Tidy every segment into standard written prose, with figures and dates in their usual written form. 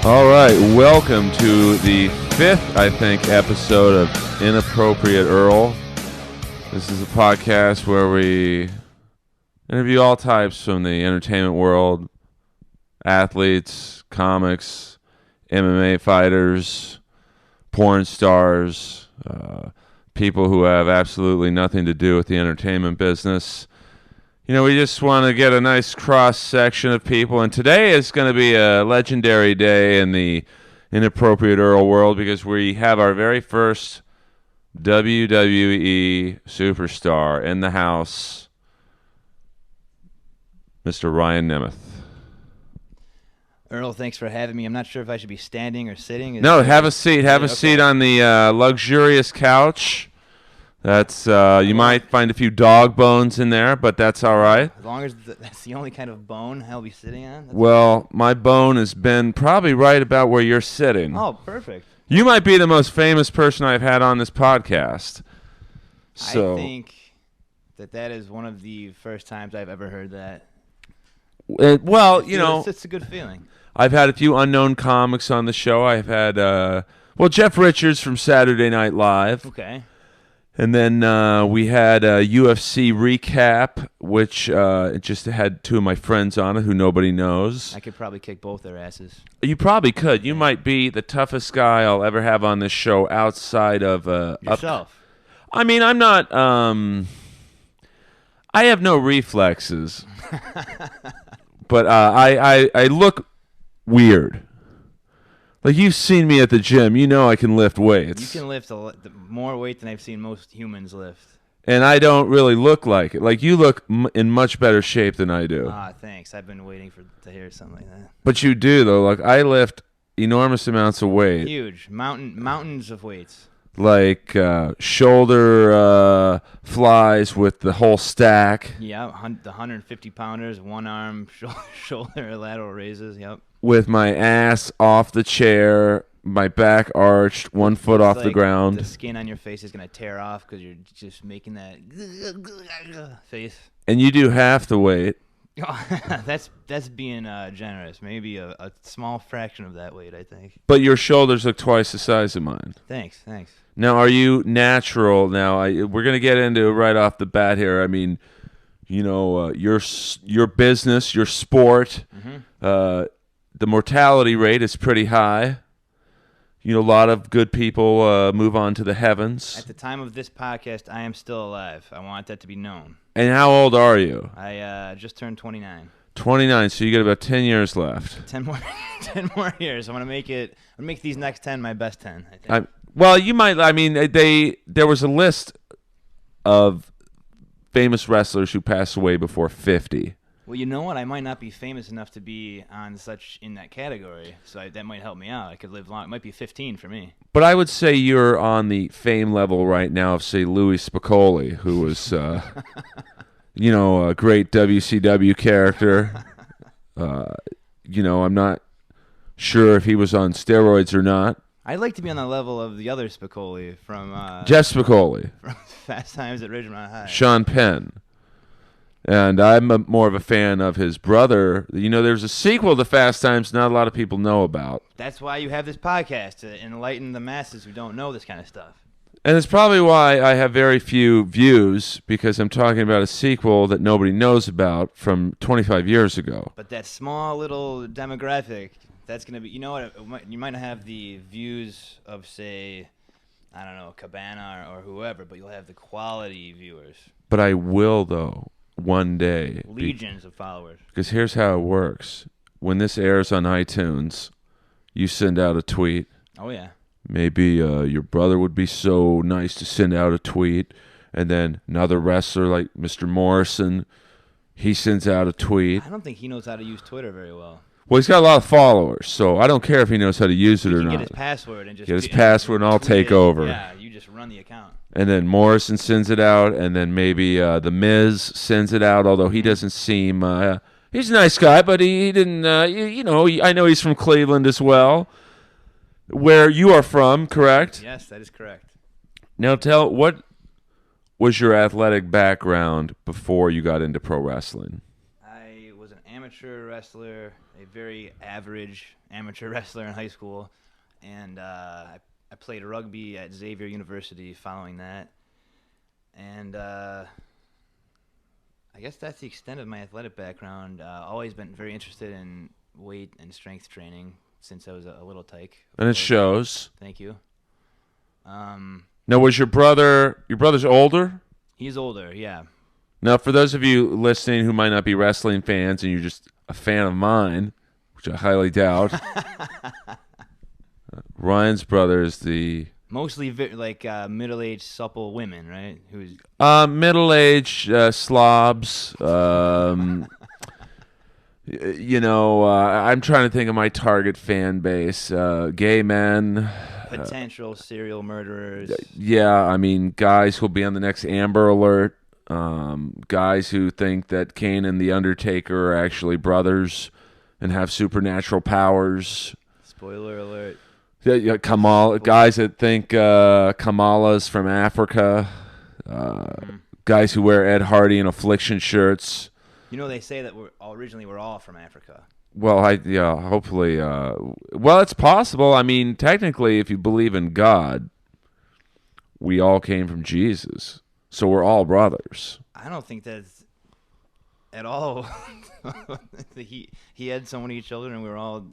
All right, welcome to the fifth, I think, episode of Inappropriate, Earl. This is a podcast where we interview all types from the entertainment world, athletes, comics, MMA fighters, porn stars, people who have absolutely nothing to do with the entertainment business. You know, we just want to get a nice cross-section of people, and today is going to be a legendary day in the Inappropriate Earl world because we have our very first WWE superstar in the house, Mr. Ryan Nemeth. Earl, thanks for having me. I'm not sure if I should be standing or sitting. No, have a seat. Have a seat on the luxurious couch. That's you might find a few dog bones in there, but that's all right. As long as that's the only kind of bone I'll be sitting on. Well, my bone has been probably right about where you're sitting. Oh, perfect. You might be the most famous person I've had on this podcast. So, I think that is one of the first times I've ever heard that. Well, you know, it's a good feeling. I've had a few unknown comics on the show. I've had, Jeff Richards from Saturday Night Live. Okay. And then we had a UFC recap, which just had two of my friends on it who nobody knows. I could probably kick both their asses. You probably could. You might be the toughest guy I'll ever have on this show outside of... Yourself. I mean, I'm not... I have no reflexes. But I look weird. Like, you've seen me at the gym. You know I can lift weights. You can lift more weight than I've seen most humans lift. And I don't really look like it. Like, you look in much better shape than I do. Ah, thanks. I've been waiting to hear something like that. But you do, though. Like, I lift enormous amounts of weight. Huge. Mountains of weights. Like shoulder flies with the whole stack. Yeah, the 150-pounders, one arm, shoulder lateral raises, yep. With my ass off the chair, my back arched, one foot off the ground. The skin on your face is going to tear off because you're just making that face. And you do half the weight. That's being generous. Maybe a small fraction of that weight, I think. But your shoulders look twice the size of mine. Thanks. Now, are you natural? Now, we're going to get into it right off the bat here. I mean, you know, your business, your sport, the mortality rate is pretty high. You know, a lot of good people move on to the heavens. At the time of this podcast, I am still alive. I want that to be known. And how old are you? I just turned 29. 29, so you got about 10 years left. 10 more years. I'm going to make these next 10 my best 10, I think. Well, you might. I mean, there was a list of famous wrestlers who passed away before 50. Well, you know what? I might not be famous enough to be in that category, so that might help me out. I could live long. It might be 15 for me. But I would say you're on the fame level right now of, say, Louis Spicolli, who was, you know, a great WCW character. You know, I'm not sure if he was on steroids or not. I'd like to be on the level of the other Spicoli from Jeff Spicoli, from Fast Times at Ridgemont High. Sean Penn. And I'm more of a fan of his brother. You know, there's a sequel to Fast Times not a lot of people know about. That's why you have this podcast, to enlighten the masses who don't know this kind of stuff. And it's probably why I have very few views, because I'm talking about a sequel that nobody knows about from 25 years ago. But that small little demographic, that's going to be, you know what, you might not have the views of, say, I don't know, Cabana or whoever, but you'll have the quality viewers. But I will, though. One day. Legions of followers. Because here's how it works. When this airs on iTunes, you send out a tweet. Oh, yeah. Maybe your brother would be so nice to send out a tweet. And then another wrestler like Mr. Morrison, he sends out a tweet. I don't think he knows how to use Twitter very well. Well, he's got a lot of followers, so I don't care if he knows how to use it or not. Get his password and just get his password, and I'll take over. Yeah, you just run the account. And then Morrison sends it out, and then maybe The Miz sends it out, although he doesn't seem... he's a nice guy, but he didn't... you know, I know he's from Cleveland as well, where you are from, correct? Yes, that is correct. Now what was your athletic background before you got into pro wrestling? I was an amateur amateur wrestler, a very average amateur wrestler in high school, and I played rugby at Xavier University following that, and I guess that's the extent of my athletic background. Always been very interested in weight and strength training since I was a little tyke. And it shows. Thank you. Now, was your brother's older? He's older, yeah. Now, for those of you listening who might not be wrestling fans and you're just a fan of mine, which I highly doubt, Ryan's brother is the... Mostly middle-aged, supple women, right? Who's middle-aged slobs. I'm trying to think of my target fan base. Gay men. Potential serial murderers. Yeah, I mean, guys who'll be on the next Amber Alert. Guys who think that Kane and The Undertaker are actually brothers and have supernatural powers. Spoiler alert. Yeah, Kamala, guys that think Kamala's from Africa. Guys who wear Ed Hardy and Affliction shirts. You know, they say that originally we're all from Africa. Well, hopefully. Well, it's possible. I mean, technically, if you believe in God, we all came from Jesus. So we're all brothers. I don't think that's at all. He had so many children, and we were all.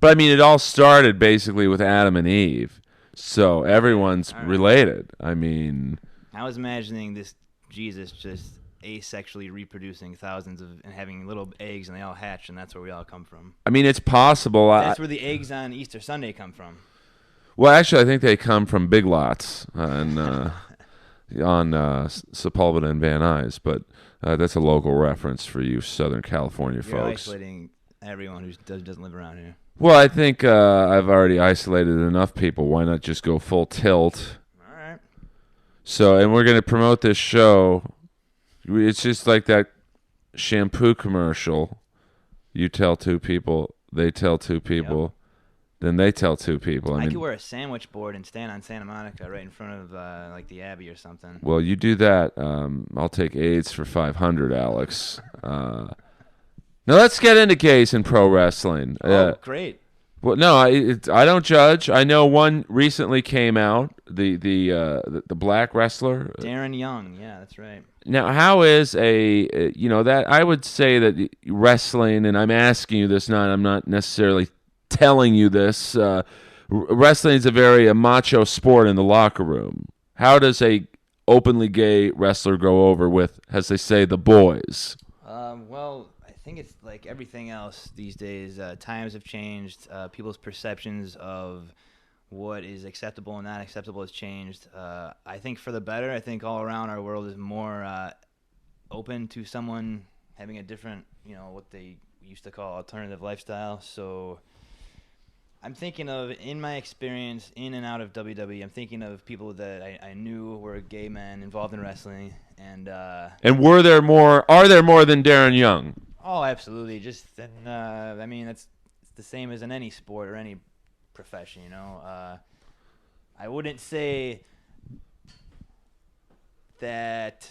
But I mean, it all started basically with Adam and Eve, so everyone's related. I mean, I was imagining this Jesus just asexually reproducing thousands and having little eggs, and they all hatch, and that's where we all come from. I mean, it's possible. That's where the eggs on Easter Sunday come from. Well, actually, I think they come from Big Lots and. On Sepulveda and Van Nuys, but that's a local reference for you Southern California You're folks. Isolating everyone who doesn't live around here. Well, I think I've already isolated enough people. Why not just go full tilt? All right. So, and we're going to promote this show. It's just like that shampoo commercial. You tell two people, they tell two people. Then they tell two people. I could wear a sandwich board and stand on Santa Monica right in front of the Abbey or something. Well, you do that. I'll take AIDS for 500, Alex. Now let's get into gays in pro wrestling. Great. Well, no, I don't judge. I know one recently came out. The black wrestler, Darren Young. Yeah, that's right. Now, how is that? I would say that wrestling, and I'm asking you this, I'm not necessarily telling you this. Wrestling is a very macho sport in the locker room. How does a openly gay wrestler go over with, as they say, the boys? Well, I think it's like everything else these days. Times have changed. People's perceptions of what is acceptable and not acceptable has changed. I think for the better. I think all around our world is more open to someone having a different, what they used to call alternative lifestyle. So I'm thinking of, in my experience in and out of WWE, I'm thinking of people that I knew were gay men involved in wrestling, and are there more than Darren Young? Oh, absolutely. I mean, it's the same as in any sport or any profession, I wouldn't say that.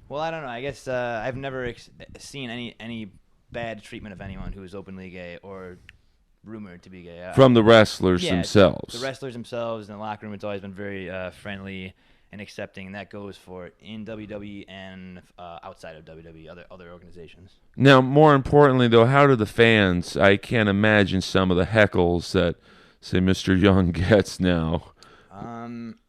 Well, I don't know. I guess I've never seen any bad treatment of anyone who is openly gay or rumored to be gay. From the wrestlers themselves. The wrestlers themselves in the locker room, it's always been very friendly and accepting, and that goes for in WWE and outside of WWE, other organizations. Now, more importantly, though, how do the fans? I can't imagine some of the heckles that, say, Mr. Young gets now.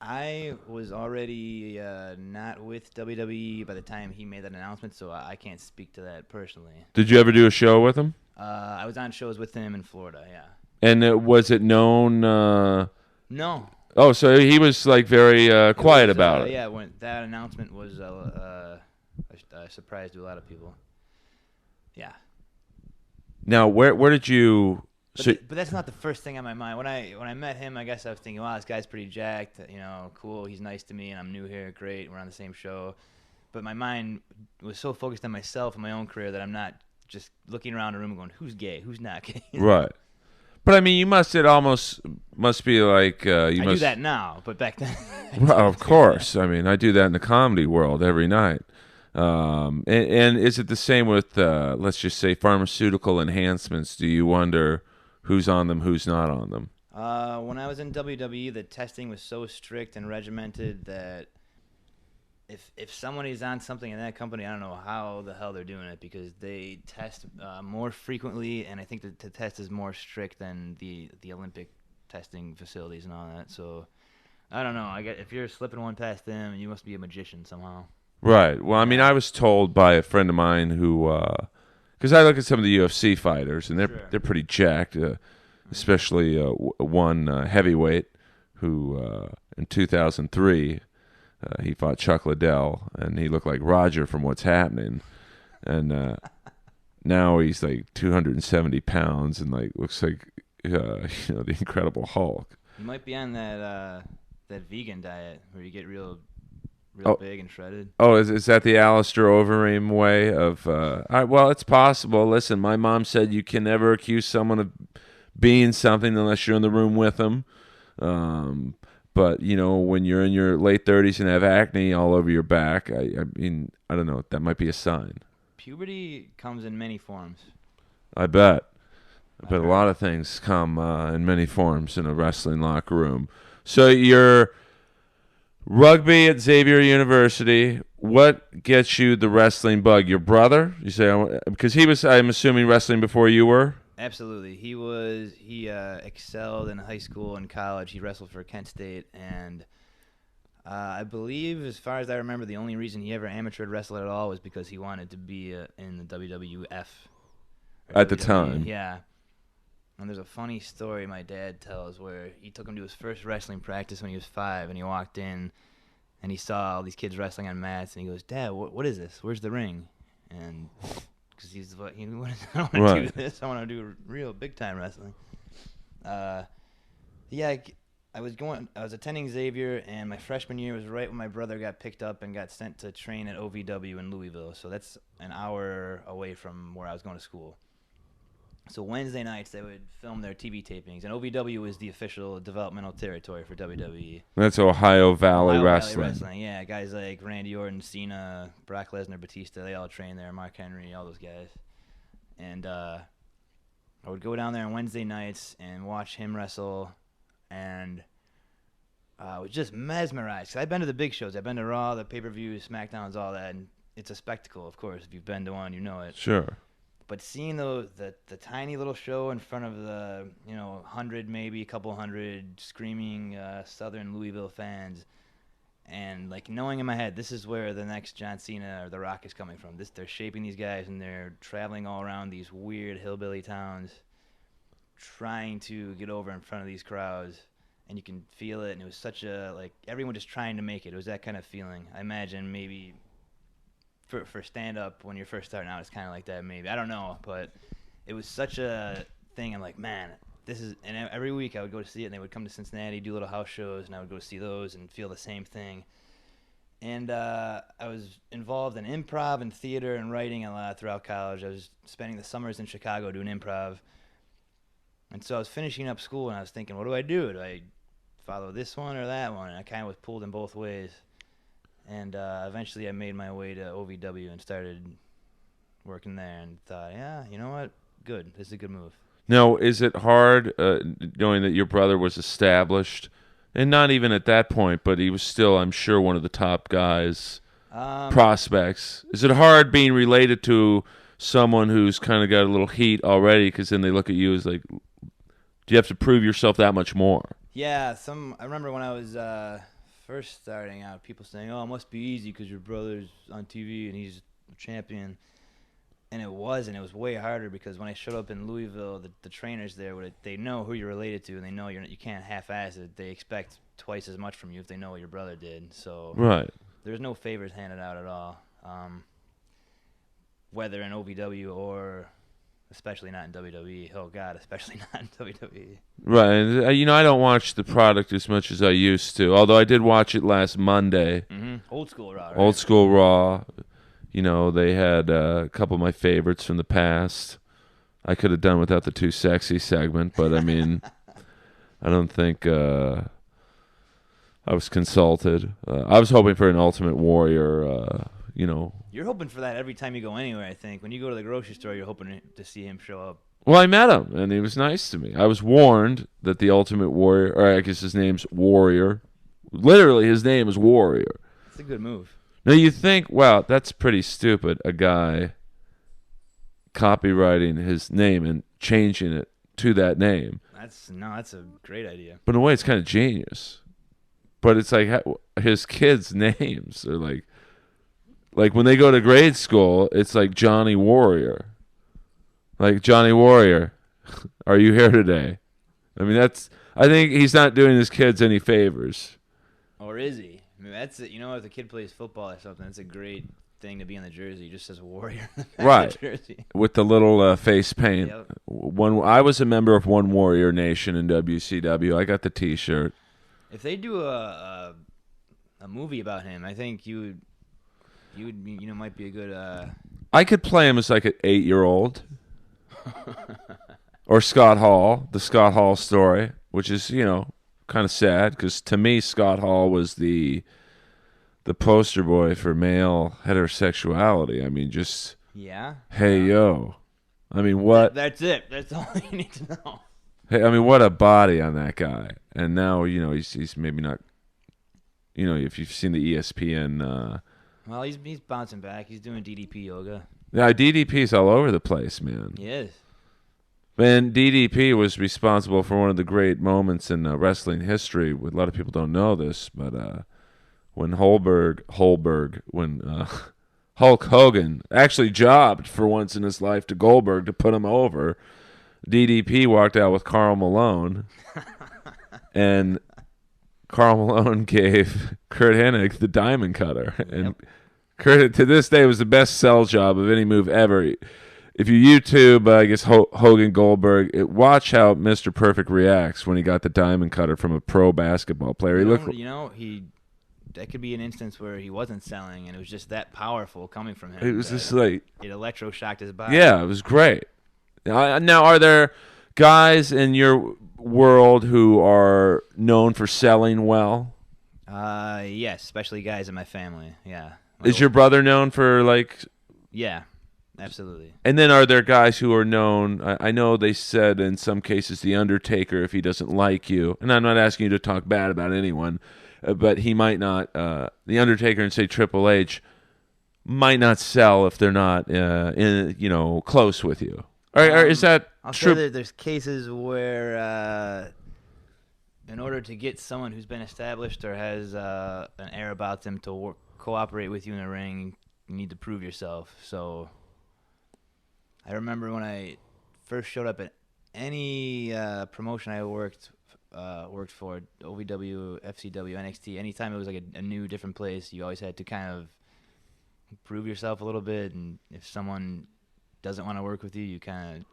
I was already not with WWE by the time he made that announcement, so I can't speak to that personally. Did you ever do a show with him? I was on shows with him in Florida, yeah. And was it known? No. Oh, so he was like very quiet about it. Yeah, when that announcement was a surprise to a lot of people. Yeah. Now, where did you? But that's not the first thing on my mind. When I met him, I guess I was thinking, wow, this guy's pretty jacked. Cool. He's nice to me, and I'm new here. Great. We're on the same show. But my mind was so focused on myself and my own career that I'm not just looking around the room and going, who's gay? Who's not gay? Right. But I mean, it almost must be like I do that now, but back then. Well, of course. I mean, I do that in the comedy world every night. And is it the same with, let's just say, pharmaceutical enhancements? Do you wonder who's on them, who's not on them? When I was in WWE, the testing was so strict and regimented that if somebody's on something in that company, I don't know how the hell they're doing it, because they test more frequently, and I think the test is more strict than the Olympic testing facilities and all that. So I don't know. If you're slipping one past them, you must be a magician somehow. Right. Well, I mean, I was told by a friend of mine who, because I look at some of the UFC fighters, and they're pretty jacked, especially one heavyweight who in 2003 he fought Chuck Liddell, and he looked like Roger from What's Happening, and now he's like 270 pounds and like looks like the Incredible Hulk. You might be on that vegan diet where you get real big and shredded. Oh, is that the Alistair Overeem way of? Well, it's possible. Listen, my mom said you can never accuse someone of being something unless you're in the room with them. But when you're in your late 30s and have acne all over your back, I mean, I don't know. That might be a sign. Puberty comes in many forms. I bet a lot of things come in many forms in a wrestling locker room. So you're rugby at Xavier University. What gets you the wrestling bug? Your brother? You say because he was, I'm assuming, wrestling before you were? Absolutely. He excelled in high school and college. He wrestled for Kent State, and I believe, as far as I remember, the only reason he ever amateur wrestled at all was because he wanted to be in the WWF. At the time. Yeah. And there's a funny story my dad tells where he took him to his first wrestling practice when he was 5, and he walked in, and he saw all these kids wrestling on mats, and he goes, "Dad, what is this? Where's the ring?" And because I don't want to do this. I want to do real big-time wrestling. Yeah, I was attending Xavier, and my freshman year was right when my brother got picked up and got sent to train at OVW in Louisville. So that's an hour away from where I was going to school. So Wednesday nights they would film their TV tapings, and OVW is the official developmental territory for WWE. That's Ohio Valley Wrestling. Yeah, guys like Randy Orton, Cena, Brock Lesnar, Batista, they all train there. Mark Henry, all those guys. And I would go down there on Wednesday nights and watch him wrestle, and I was just mesmerized. 'Cause I've been to the big shows. I've been to Raw, the pay-per-views, SmackDowns, all that, and it's a spectacle, of course. If you've been to one, you know it. Sure. But seeing the tiny little show in front of the 100, maybe a couple hundred screaming Southern Louisville fans, and like knowing in my head this is where the next John Cena or The Rock is coming from. They're shaping these guys, and they're traveling all around these weird hillbilly towns, trying to get over in front of these crowds, and you can feel it. And it was such a everyone just trying to make it. It was that kind of feeling. I imagine maybe. For stand-up, when you're first starting out, it's kind of like that maybe. I don't know, but it was such a thing. I'm like, man, this is... And every week I would go to see it, and they would come to Cincinnati, do little house shows, and I would go see those and feel the same thing. And I was involved in improv and theater and writing a lot throughout college. I was spending the summers in Chicago doing improv. And so I was finishing up school, and I was thinking, what do I do? Do I follow this one or that one? And I kind of was pulled in both ways. And eventually I made my way to OVW and started working there, and thought, yeah, you know what? Good. This is a good move. Now, is it hard knowing that your brother was established, and not even at that point, but he was still, I'm sure, one of the top guys, prospects? Is it hard being related to someone who's kind of got a little heat already, because then they look at you as like, do you have to prove yourself that much more? Yeah. I remember when I was... first starting out, people saying, "Oh, it must be easy because your brother's on TV and he's a champion," and it wasn't. It was way harder because when I showed up in Louisville, the trainers there they know who you're related to, and they know you can't half-ass it. They expect twice as much from you if they know what your brother did. So right, there's no favors handed out at all, whether in OVW or. Especially not in WWE. Oh, God, especially not in WWE. Right. And, I don't watch the product as much as I used to, although I did watch it last Monday. Mm-hmm. Old School Raw, right? Old School Raw. They had a couple of my favorites from the past. I could have done without the Too Sexy segment, but, I mean, I don't think I was consulted. I was hoping for an Ultimate Warrior, You're hoping for that every time you go anywhere, I think. When you go to the grocery store, you're hoping to see him show up. Well, I met him, and he was nice to me. I was warned that the Ultimate Warrior, or I guess his name's Warrior. Literally, his name is Warrior. It's a good move. Now, you think, wow, that's pretty stupid, a guy copywriting his name and changing it to that name. That's a great idea. But in a way, it's kind of genius. But it's like his kids' names are like when they go to grade school, it's like Johnny Warrior. Like, Johnny Warrior, are you here today? I mean, I think he's not doing his kids any favors. Or is he? I mean, that's it. If the kid plays football or something, that's a great thing to be on the jersey. He just says Warrior on the back Right. of the jersey. With the little face paint. Yep. I was a member of One Warrior Nation in WCW. I got the T-shirt. If they do a movie about him, I think you would might be a good. I could play him as like an 8-year-old. Or Scott Hall, the Scott Hall story, which is, kind of sad because to me Scott Hall was the poster boy for male heterosexuality. I mean, just hey yo. I mean, what? That's it. That's all you need to know. Hey, I mean, what a body on that guy. And now, he's maybe not. If you've seen the ESPN. Well, he's bouncing back. He's doing DDP yoga. Yeah, DDP's all over the place, man. He is. And DDP was responsible for one of the great moments in wrestling history. A lot of people don't know this, but when Hulk Hogan actually jobbed for once in his life to Goldberg to put him over, DDP walked out with Karl Malone, and Karl Malone gave Kurt Hennig the diamond cutter. And Kurt, to this day, was the best sell job of any move ever. If you YouTube, I guess, Hogan Goldberg, watch how Mr. Perfect reacts when he got the diamond cutter from a pro basketball player. That could be an instance where he wasn't selling, and it was just that powerful coming from him. It was just like it electroshocked his body. Yeah, it was great. Now, are there guys in your world who are known for selling well? Yes, especially guys in my family. Yeah. Is your brother known for Yeah. Absolutely. And then are there guys who are known, I know they said in some cases The Undertaker, if he doesn't like you, and I'm not asking you to talk bad about anyone, but he might not, The Undertaker and say Triple H might not sell if they're not close with you. Or is that I'll true? say that there's cases where in order to get someone who's been established or has an air about them to cooperate with you in the ring, you need to prove yourself. So I remember when I first showed up at any promotion I worked for, OVW, FCW, NXT, anytime it was like a new, different place, you always had to kind of prove yourself a little bit. And if someone doesn't want to work with you, you kind of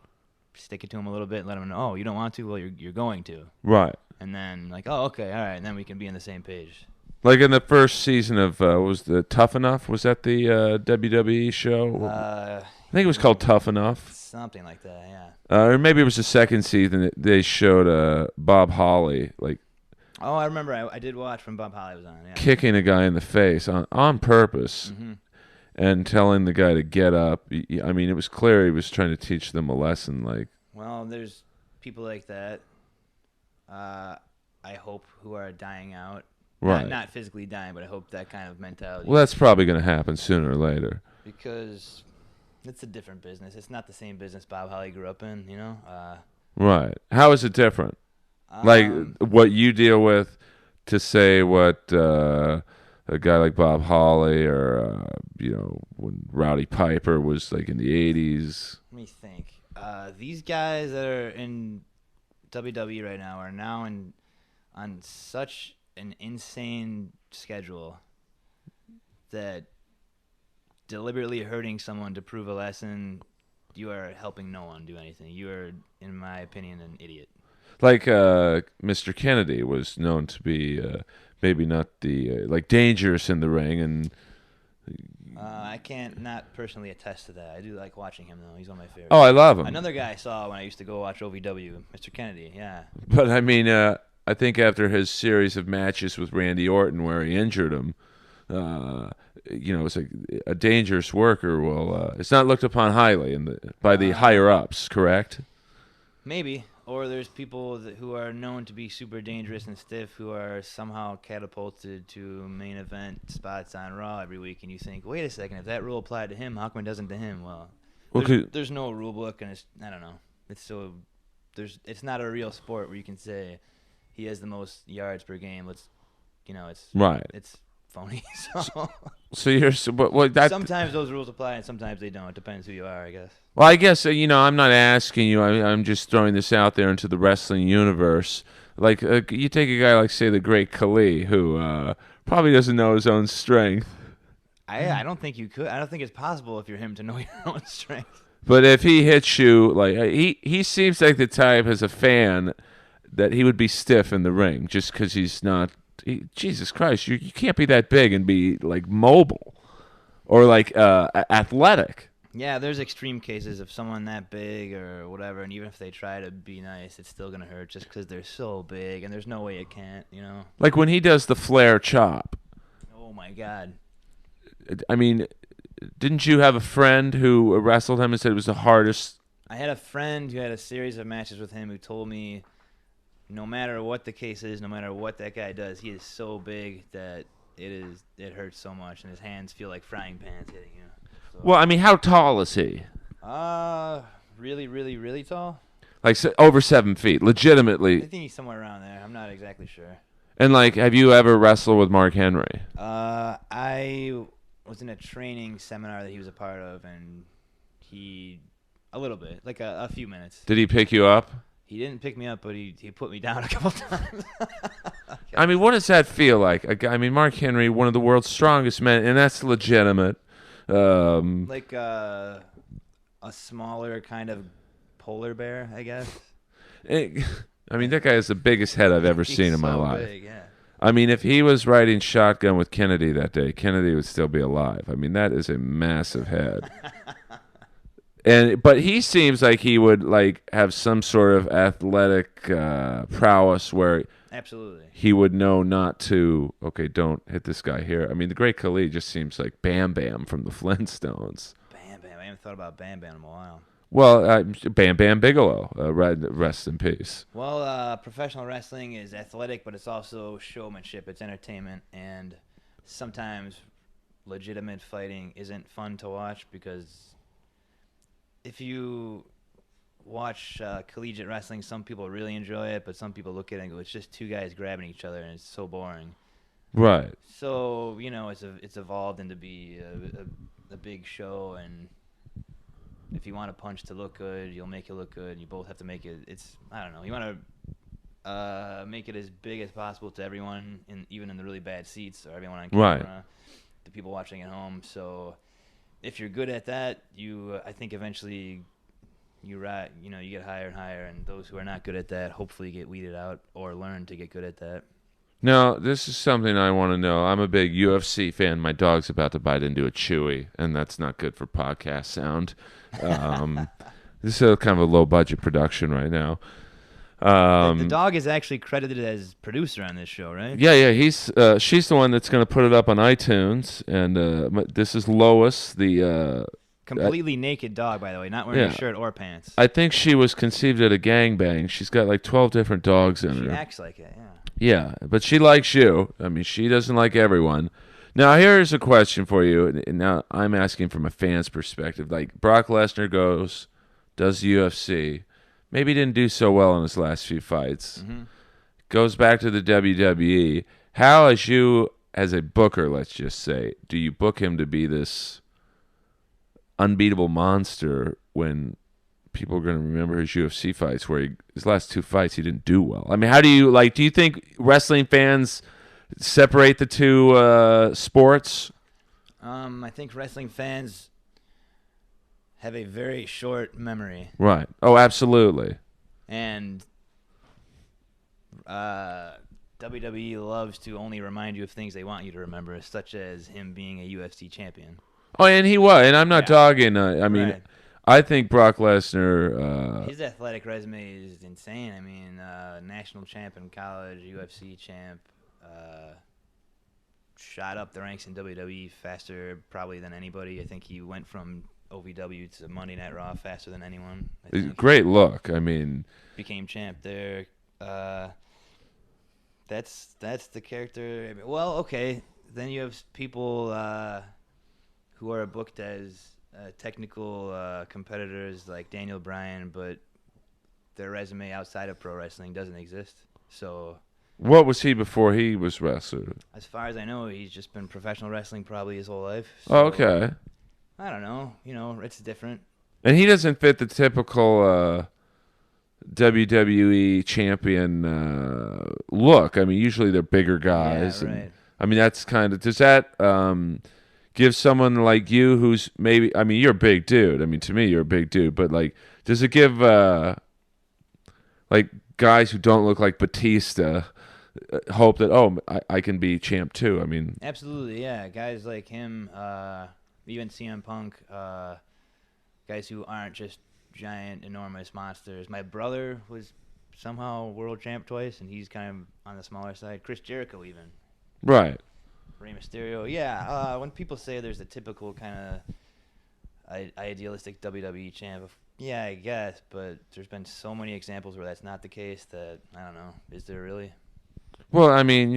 stick it to them a little bit and let them know, oh, you don't want to? Well, you're going to. Right. And then oh, okay, all right, and then we can be on the same page. Like in the first season of, was the Tough Enough? Was that the WWE show? I think it was called Tough Enough. Something like that, yeah. Or maybe it was the second season that they showed Bob Holly, Oh, I remember. I did watch when Bob Holly was on, yeah. Kicking a guy in the face on purpose and telling the guy to get up. I mean, it was clear he was trying to teach them a lesson. Well, there's people like that, I hope, who are dying out. Right. Not physically dying, but I hope that kind of mentality. Well, that's probably going to happen sooner or later. Because it's a different business. It's not the same business Bob Holly grew up in, Right. How is it different? What you deal with to say what a guy like Bob Holly or, when Rowdy Piper was in the 80s. Let me think. These guys that are in WWE right now are now on such an insane schedule that deliberately hurting someone to prove a lesson, you are helping no one do anything. You are, in my opinion, an idiot. Mr. Kennedy was known to be maybe not the dangerous in the ring, and I can't not personally attest to that. I do like watching him though. He's one of my favorites. Oh, I love him. Another guy I saw when I used to go watch OVW, Mr. Kennedy. Yeah. But I mean, I think after his series of matches with Randy Orton where he injured him, it's like a dangerous worker will. It's not looked upon highly by the higher ups. Correct. Maybe. Or there's people who are known to be super dangerous and stiff who are somehow catapulted to main event spots on Raw every week, and you think, wait a second, if that rule applied to him, how come it doesn't to him? Well, there's no rule book, and I don't know. It's not a real sport where you can say he has the most yards per game. It's right. It's phony. Sometimes those rules apply and sometimes they don't. It depends who you are, I guess. Well, I guess I'm not asking you. I'm just throwing this out there into the wrestling universe. Like you take a guy like, say, the Great Khali, who probably doesn't know his own strength. I don't think you could. I don't think it's possible if you're him to know your own strength. But if he hits you, like he seems like the type as a fan that he would be stiff in the ring just because he's not. Jesus Christ, you can't be that big and be like mobile or like athletic. Yeah, there's extreme cases of someone that big or whatever, and even if they try to be nice, it's still gonna hurt just because they're so big, and there's no way it can't, Like when he does the flare chop. Oh my God. I mean, didn't you have a friend who wrestled him and said it was the hardest? I had a friend who had a series of matches with him who told me no matter what the case is, no matter what that guy does, he is so big that it hurts so much, and his hands feel like frying pans hitting you. So. Well, I mean, how tall is he? Really, really, really tall. Like over 7 feet, legitimately. I think he's somewhere around there. I'm not exactly sure. And like, have you ever wrestled with Mark Henry? I was in a training seminar that he was a part of, and a little bit, like a few minutes. Did he pick you up? He didn't pick me up, but he put me down a couple times. I mean, what does that feel like? I mean, Mark Henry, one of the world's strongest men, and that's legitimate. Like a smaller kind of polar bear, I guess. I mean, that guy has the biggest head I've ever seen in my life. Big, yeah. I mean, if he was riding shotgun with Kennedy that day, Kennedy would still be alive. I mean, that is a massive head. But he seems like he would like have some sort of athletic prowess where absolutely he would know not to. Okay, don't hit this guy here. I mean, the Great Khali just seems like Bam Bam from the Flintstones. Bam Bam. I haven't thought about Bam Bam in a while. Well, Bam Bam Bigelow, rest in peace. Well, professional wrestling is athletic, but it's also showmanship. It's entertainment, and sometimes legitimate fighting isn't fun to watch because if you watch collegiate wrestling, some people really enjoy it, but some people look at it and go, it's just two guys grabbing each other, and it's so boring. Right. So, it's evolved into be a big show, and if you want a punch to look good, you'll make it look good. You both have to make it. I don't know. You want to make it as big as possible to everyone, even in the really bad seats, or everyone on camera, right. The people watching at home. So if you're good at that, I think eventually you get higher and higher, and those who are not good at that hopefully get weeded out or learn to get good at that. Now, this is something I want to know. I'm a big UFC fan. My dog's about to bite into a Chewy, and that's not good for podcast sound. This is kind of a low-budget production right now. The dog is actually credited as producer on this show, right? Yeah. She's the one that's going to put it up on iTunes, and this is Lois, the completely naked dog, by the way, not wearing a shirt or pants. I think she was conceived at a gangbang. She's got like 12 different dogs in her. She acts like it, yeah. Yeah, but she likes you. I mean, she doesn't like everyone. Now, here's a question for you. And now I'm asking from a fan's perspective. Like, Brock Lesnar does UFC. Maybe didn't do so well in his last few fights. Mm-hmm. Goes back to the WWE. How, as a booker, let's just say, do you book him to be this unbeatable monster when people are going to remember his UFC fights where his last two fights he didn't do well? I mean, how do you think wrestling fans separate the two sports? I think wrestling fans have a very short memory. Right. Oh, absolutely. And WWE loves to only remind you of things they want you to remember, such as him being a UFC champion. Oh, and he was. And I'm not dogging. I mean, right. I think Brock Lesnar... his athletic resume is insane. I mean, national champ in college, UFC champ, shot up the ranks in WWE faster probably than anybody. I think he went from OVW to Monday Night Raw faster than anyone. I think. Great look. I mean, became champ there. That's the character. Well, okay. Then you have people who are booked as technical competitors like Daniel Bryan, but their resume outside of pro wrestling doesn't exist. So, what was he before he was wrestler? as far as I know, he's just been professional wrestling probably his whole life. So, oh, okay. I don't know. It's different. And he doesn't fit the typical WWE champion look. I mean, usually they're bigger guys. Yeah, right. And, I mean, that's kind of, does that give someone like you who's maybe, I mean, you're a big dude. I mean, to me, you're a big dude. But, like, does it give, like, guys who don't look like Batista hope that, oh, I can be champ too? I mean. Absolutely, yeah. Guys like him, even CM Punk, guys who aren't just giant, enormous monsters. My brother was somehow world champ twice, and he's kind of on the smaller side. Chris Jericho even. Right. Rey Mysterio. Yeah, when people say there's a typical kind of idealistic WWE champ, yeah, I guess, but there's been so many examples where that's not the case that, I don't know, is there really? Well, I mean,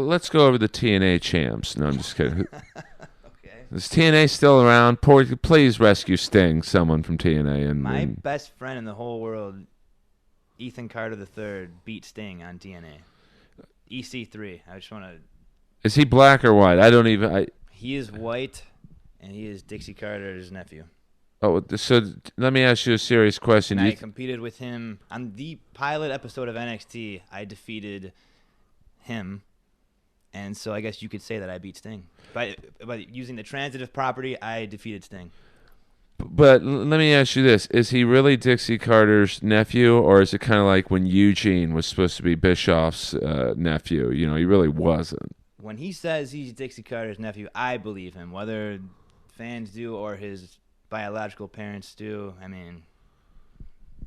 let's go over the TNA champs. No, I'm just kidding. Okay. Is TNA still around? Please rescue Sting, someone from TNA. My best friend in the whole world, Ethan Carter III, beat Sting on TNA. EC3. I just want to... Is he black or white? I don't even... He is white, and he is Dixie Carter's nephew. Oh, so let me ask you a serious question. And I competed with him on the pilot episode of NXT. I defeated him, and so I guess you could say that I beat Sting. By using the transitive property, I defeated Sting. But let me ask you this. Is he really Dixie Carter's nephew, or is it kind of like when Eugene was supposed to be Bischoff's nephew? He really wasn't. When he says he's Dixie Carter's nephew, I believe him, whether fans do or his biological parents do. I mean...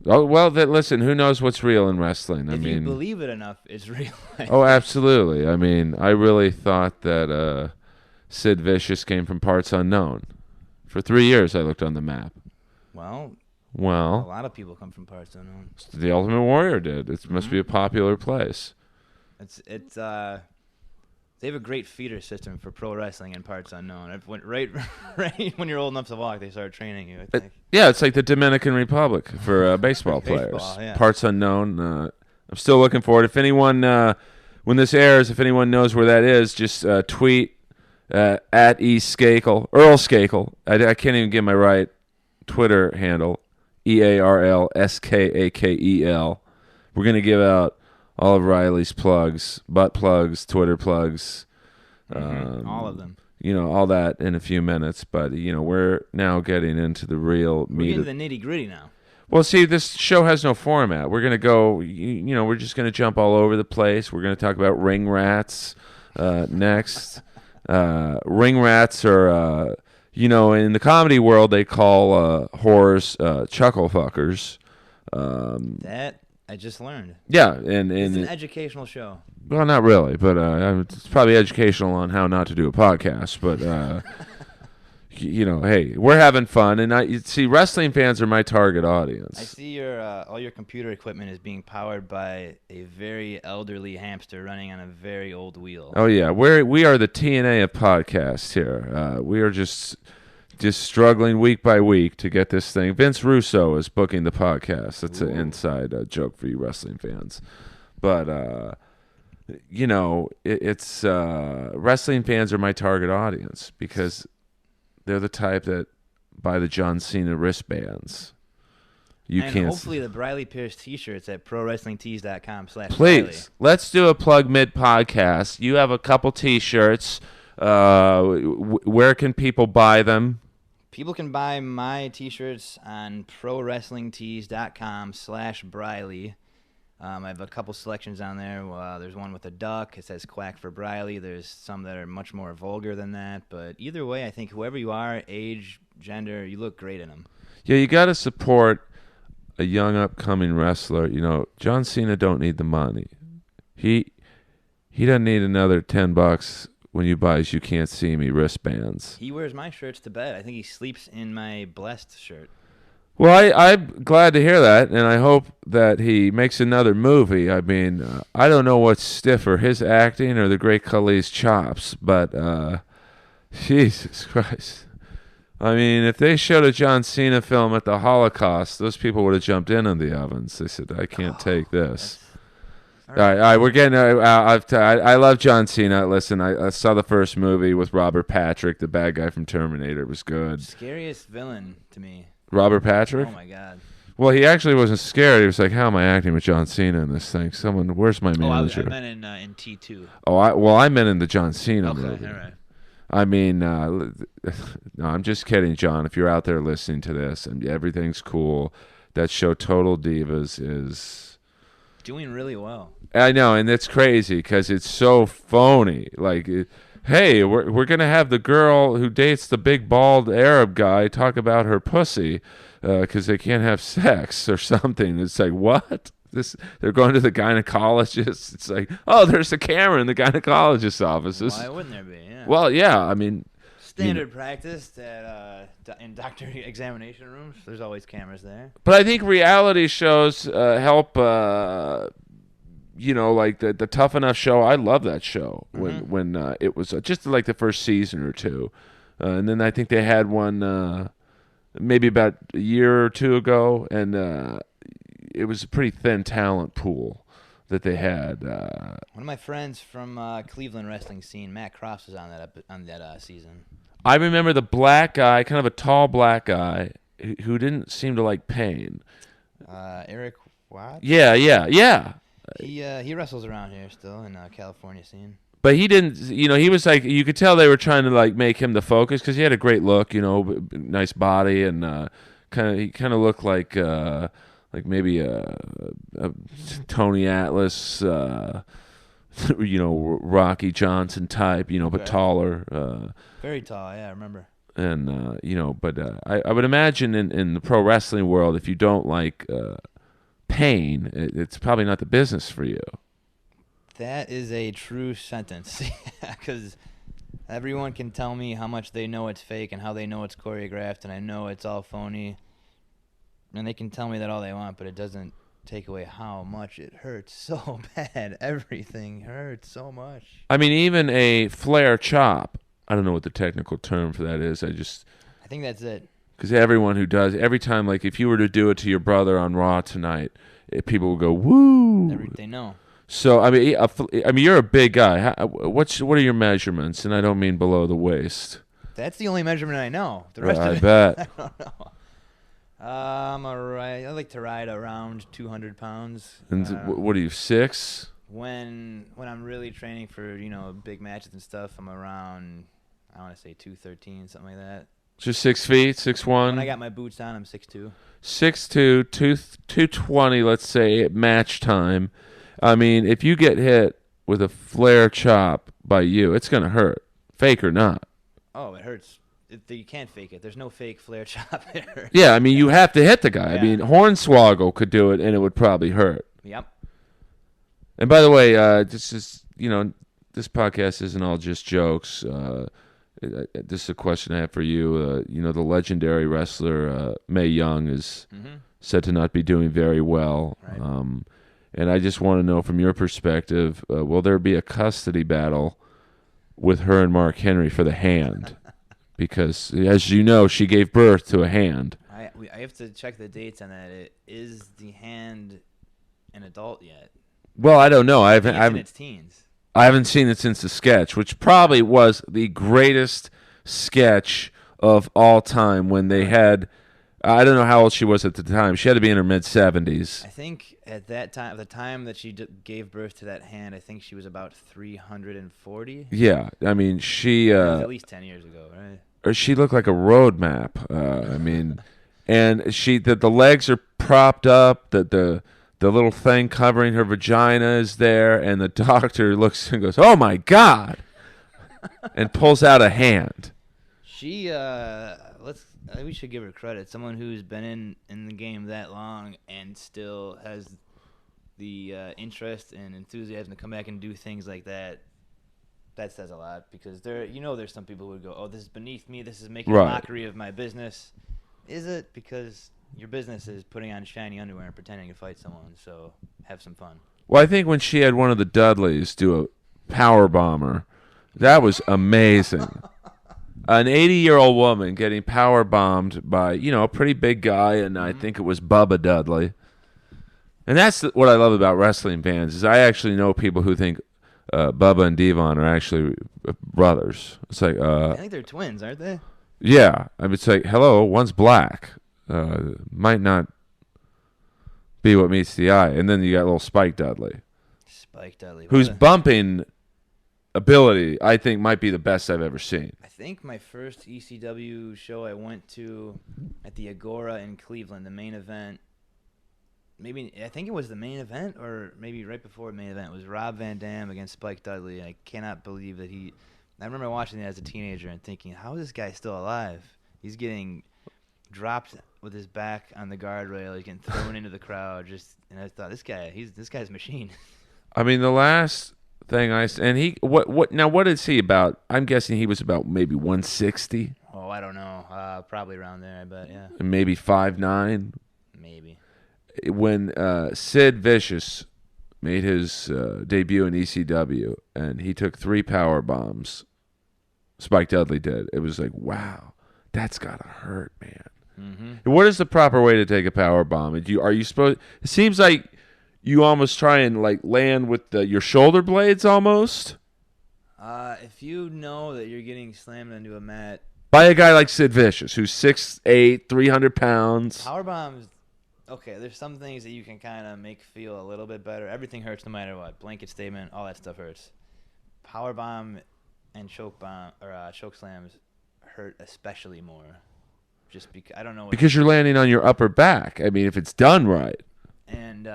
Oh, well, listen, who knows what's real in wrestling? If you believe it enough, it's real. Oh, absolutely. I mean, I really thought that Sid Vicious came from parts unknown. For 3 years, I looked on the map. Well, a Well, lot of people come from parts unknown. the Ultimate Warrior did. It must be a popular place. It's they have a great feeder system for pro wrestling in parts unknown. Right when you're old enough to walk, they start training you, I think. Yeah, it's like the Dominican Republic for baseball players. Baseball, yeah. Parts unknown. I'm still looking for it. If anyone, when this airs, if anyone knows where that is, just tweet at E Skakel, Earl Skakel. I can't even get my right Twitter handle, EARL SKAKEL. We're going to give out all of Riley's plugs, butt plugs, Twitter plugs. All of them. All that in a few minutes. But, we're now getting into the real meat. We're into the nitty-gritty now. Well, see, this show has no format. We're going to go, we're just going to jump all over the place. We're going to talk about ring rats next. Ring rats are, in the comedy world, they call whores chuckle fuckers. That I just learned. Yeah. And it's an educational show. Well, not really, but it's probably educational on how not to do a podcast. But, hey, we're having fun. And see, wrestling fans are my target audience. I see your all your computer equipment is being powered by a very elderly hamster running on a very old wheel. Oh, yeah. We are the TNA of podcasts here. We are just struggling week by week to get this thing. Vince Russo is booking the podcast. That's an inside joke for you wrestling fans. But, it's wrestling fans are my target audience because they're the type that buy the John Cena wristbands. Hopefully the Briley Pierce t-shirts at prowrestlingtees.com/Briley. Please, let's do a plug mid-podcast. You have a couple t-shirts. Where can people buy them? People can buy my t-shirts on prowrestlingtees.com/Briley. I have a couple selections on there. There's one with a duck. It says Quack for Briley. There's some that are much more vulgar than that. But either way, I think whoever you are, age, gender, you look great in them. Yeah, you got to support a young upcoming wrestler. John Cena don't need the money. He doesn't need another $10 when you buy his You Can't See Me wristbands. He wears my shirts to bed. I think he sleeps in my Blessed shirt. Well, I'm glad to hear that, and I hope that he makes another movie. I mean, I don't know what's stiffer, his acting or the great Khali's chops, but Jesus Christ. I mean, if they showed a John Cena film at the Holocaust, those people would have jumped in on the ovens. They said, I can't take this. All right, we're getting. I love John Cena. Listen, I saw the first movie with Robert Patrick, the bad guy from Terminator. It was good. Scariest villain to me. Robert Patrick? Oh, my God. Well, he actually wasn't scared. He was like, how am I acting with John Cena in this thing? Where's my manager? I meant in T2. Oh, I meant in the John Cena movie. All right. I mean, no, I'm just kidding, John. If you're out there listening to this, and everything's cool. That show, Total Divas, is doing really well. I know, and it's crazy because it's so phony. Like, hey, we're gonna have the girl who dates the big bald Arab guy talk about her pussy because they can't have sex or something. It's like, what? They're going to the gynecologist. It's like, oh, there's a camera in the gynecologist's office. Why wouldn't there be? Yeah. Well, yeah, I mean, standard practice in doctor examination rooms. There's always cameras there. But I think reality shows help. Like the Tough Enough show. I love that show when it was just like the first season or two, and then I think they had one maybe about a year or two ago, and it was a pretty thin talent pool that they had. One of my friends from Cleveland wrestling scene, Matt Cross, was on that season. I remember the black guy, kind of a tall black guy, who didn't seem to like pain. Eric Watts? Yeah. He wrestles around here still in California scene. But he didn't, he was like, you could tell they were trying to like make him the focus because he had a great look, nice body, and he kind of looked like maybe a Tony Atlas, Rocky Johnson type, but taller. Very tall, yeah, I remember. And I would imagine in the pro wrestling world, if you don't like pain, it's probably not the business for you. That is a true sentence, because everyone can tell me how much they know it's fake and how they know it's choreographed, and I know it's all phony. And they can tell me that all they want, but it doesn't take away how much it hurts so bad. Everything hurts so much. I mean, even a flare chop. I don't know what the technical term for that is. I think that's it. Because everyone who does, every time, like if you were to do it to your brother on Raw tonight, people will go, woo. They know. So, I mean, you're a big guy. What are your measurements? And I don't mean below the waist. That's the only measurement I know. The rest of it, bet. I don't know. I like to ride around 200 pounds. And what are you, 6? When I'm really training for big matches and stuff, I'm around, I want to say 213, something like that. Just 6 feet, 6'1"? When I got my boots on, I'm 6'2". 6'2", 220, let's say, at match time. I mean, if you get hit with a flare chop by you, it's going to hurt, fake or not. Oh, it hurts. You can't fake it. There's no fake flare chop. It hurts. Yeah, I mean, you have to hit the guy. Yeah. I mean, Hornswoggle could do it, and it would probably hurt. Yep. And by the way, this podcast isn't all just jokes. This is a question I have for you. The legendary wrestler Mae Young is said to not be doing very well. Right. And I just want to know from your perspective, will there be a custody battle with her and Mark Henry for the hand? Because, as you know, she gave birth to a hand. I have to check the dates on that. Is the hand an adult yet? Well, I don't know. I haven't in its teens. I haven't seen it since the sketch, which probably was the greatest sketch of all time when they had, I don't know how old she was at the time. She had to be in her mid-70s. I think at that time, the time that she gave birth to that hand, I think she was about 340. Yeah, I mean, she... That was at least 10 years ago, right? Or she looked like a road map. I mean, and the legs are propped up, the little thing covering her vagina is there, and the doctor looks and goes, "Oh my God," and pulls out a hand. She we should give her credit. Someone who's been in the game that long and still has the interest and enthusiasm to come back and do things like that. that says a lot because there's some people who would go, oh, this is beneath me. This is making a Right. mockery of my business. Is it? Because your business is putting on shiny underwear and pretending to fight someone. So have some fun. Well, I think when she had one of the Dudleys do a power bomber, that was amazing. An 80-year-old woman getting power bombed by, a pretty big guy, and I think it was Bubba Dudley. And that's what I love about wrestling fans is I actually know people who think Bubba and Devon are actually brothers. It's like, I think they're twins, aren't they? yeah. I mean, it's like, hello, one's black. Might not be what meets the eye. And then you got little Spike Dudley. Spike Dudley. Whose bumping ability I think might be the best I've ever seen. I think my first ECW show I went to at the Agora in Cleveland, the main event. I think it was the main event, or maybe right before the main event. It was Rob Van Dam against Spike Dudley. I cannot believe that I remember watching it as a teenager and thinking, how is this guy still alive? He's getting dropped with his back on the guardrail. He's getting thrown into the crowd. And I thought, this guy's a machine. I mean, the last thing what is he about? I'm guessing he was about maybe 160. Oh, I don't know. Probably around there, I bet, yeah. And maybe 5'9". Maybe. When Sid Vicious made his debut in ECW, and he took 3 power bombs, Spike Dudley did. It was like, wow, that's gotta hurt, man. Mm-hmm. What is the proper way to take a power bomb? Are you supposed? It seems like you almost try and like land with your shoulder blades almost. If you know that you're getting slammed into a mat by a guy like Sid Vicious, who's 6'8", 300 pounds. Power bombs. Okay, there's some things that you can kind of make feel a little bit better. Everything hurts no matter what. Blanket statement, all that stuff hurts. Power bomb and choke slams hurt especially more. Just because I don't know. Because you're landing on your upper back. I mean, if it's done right. And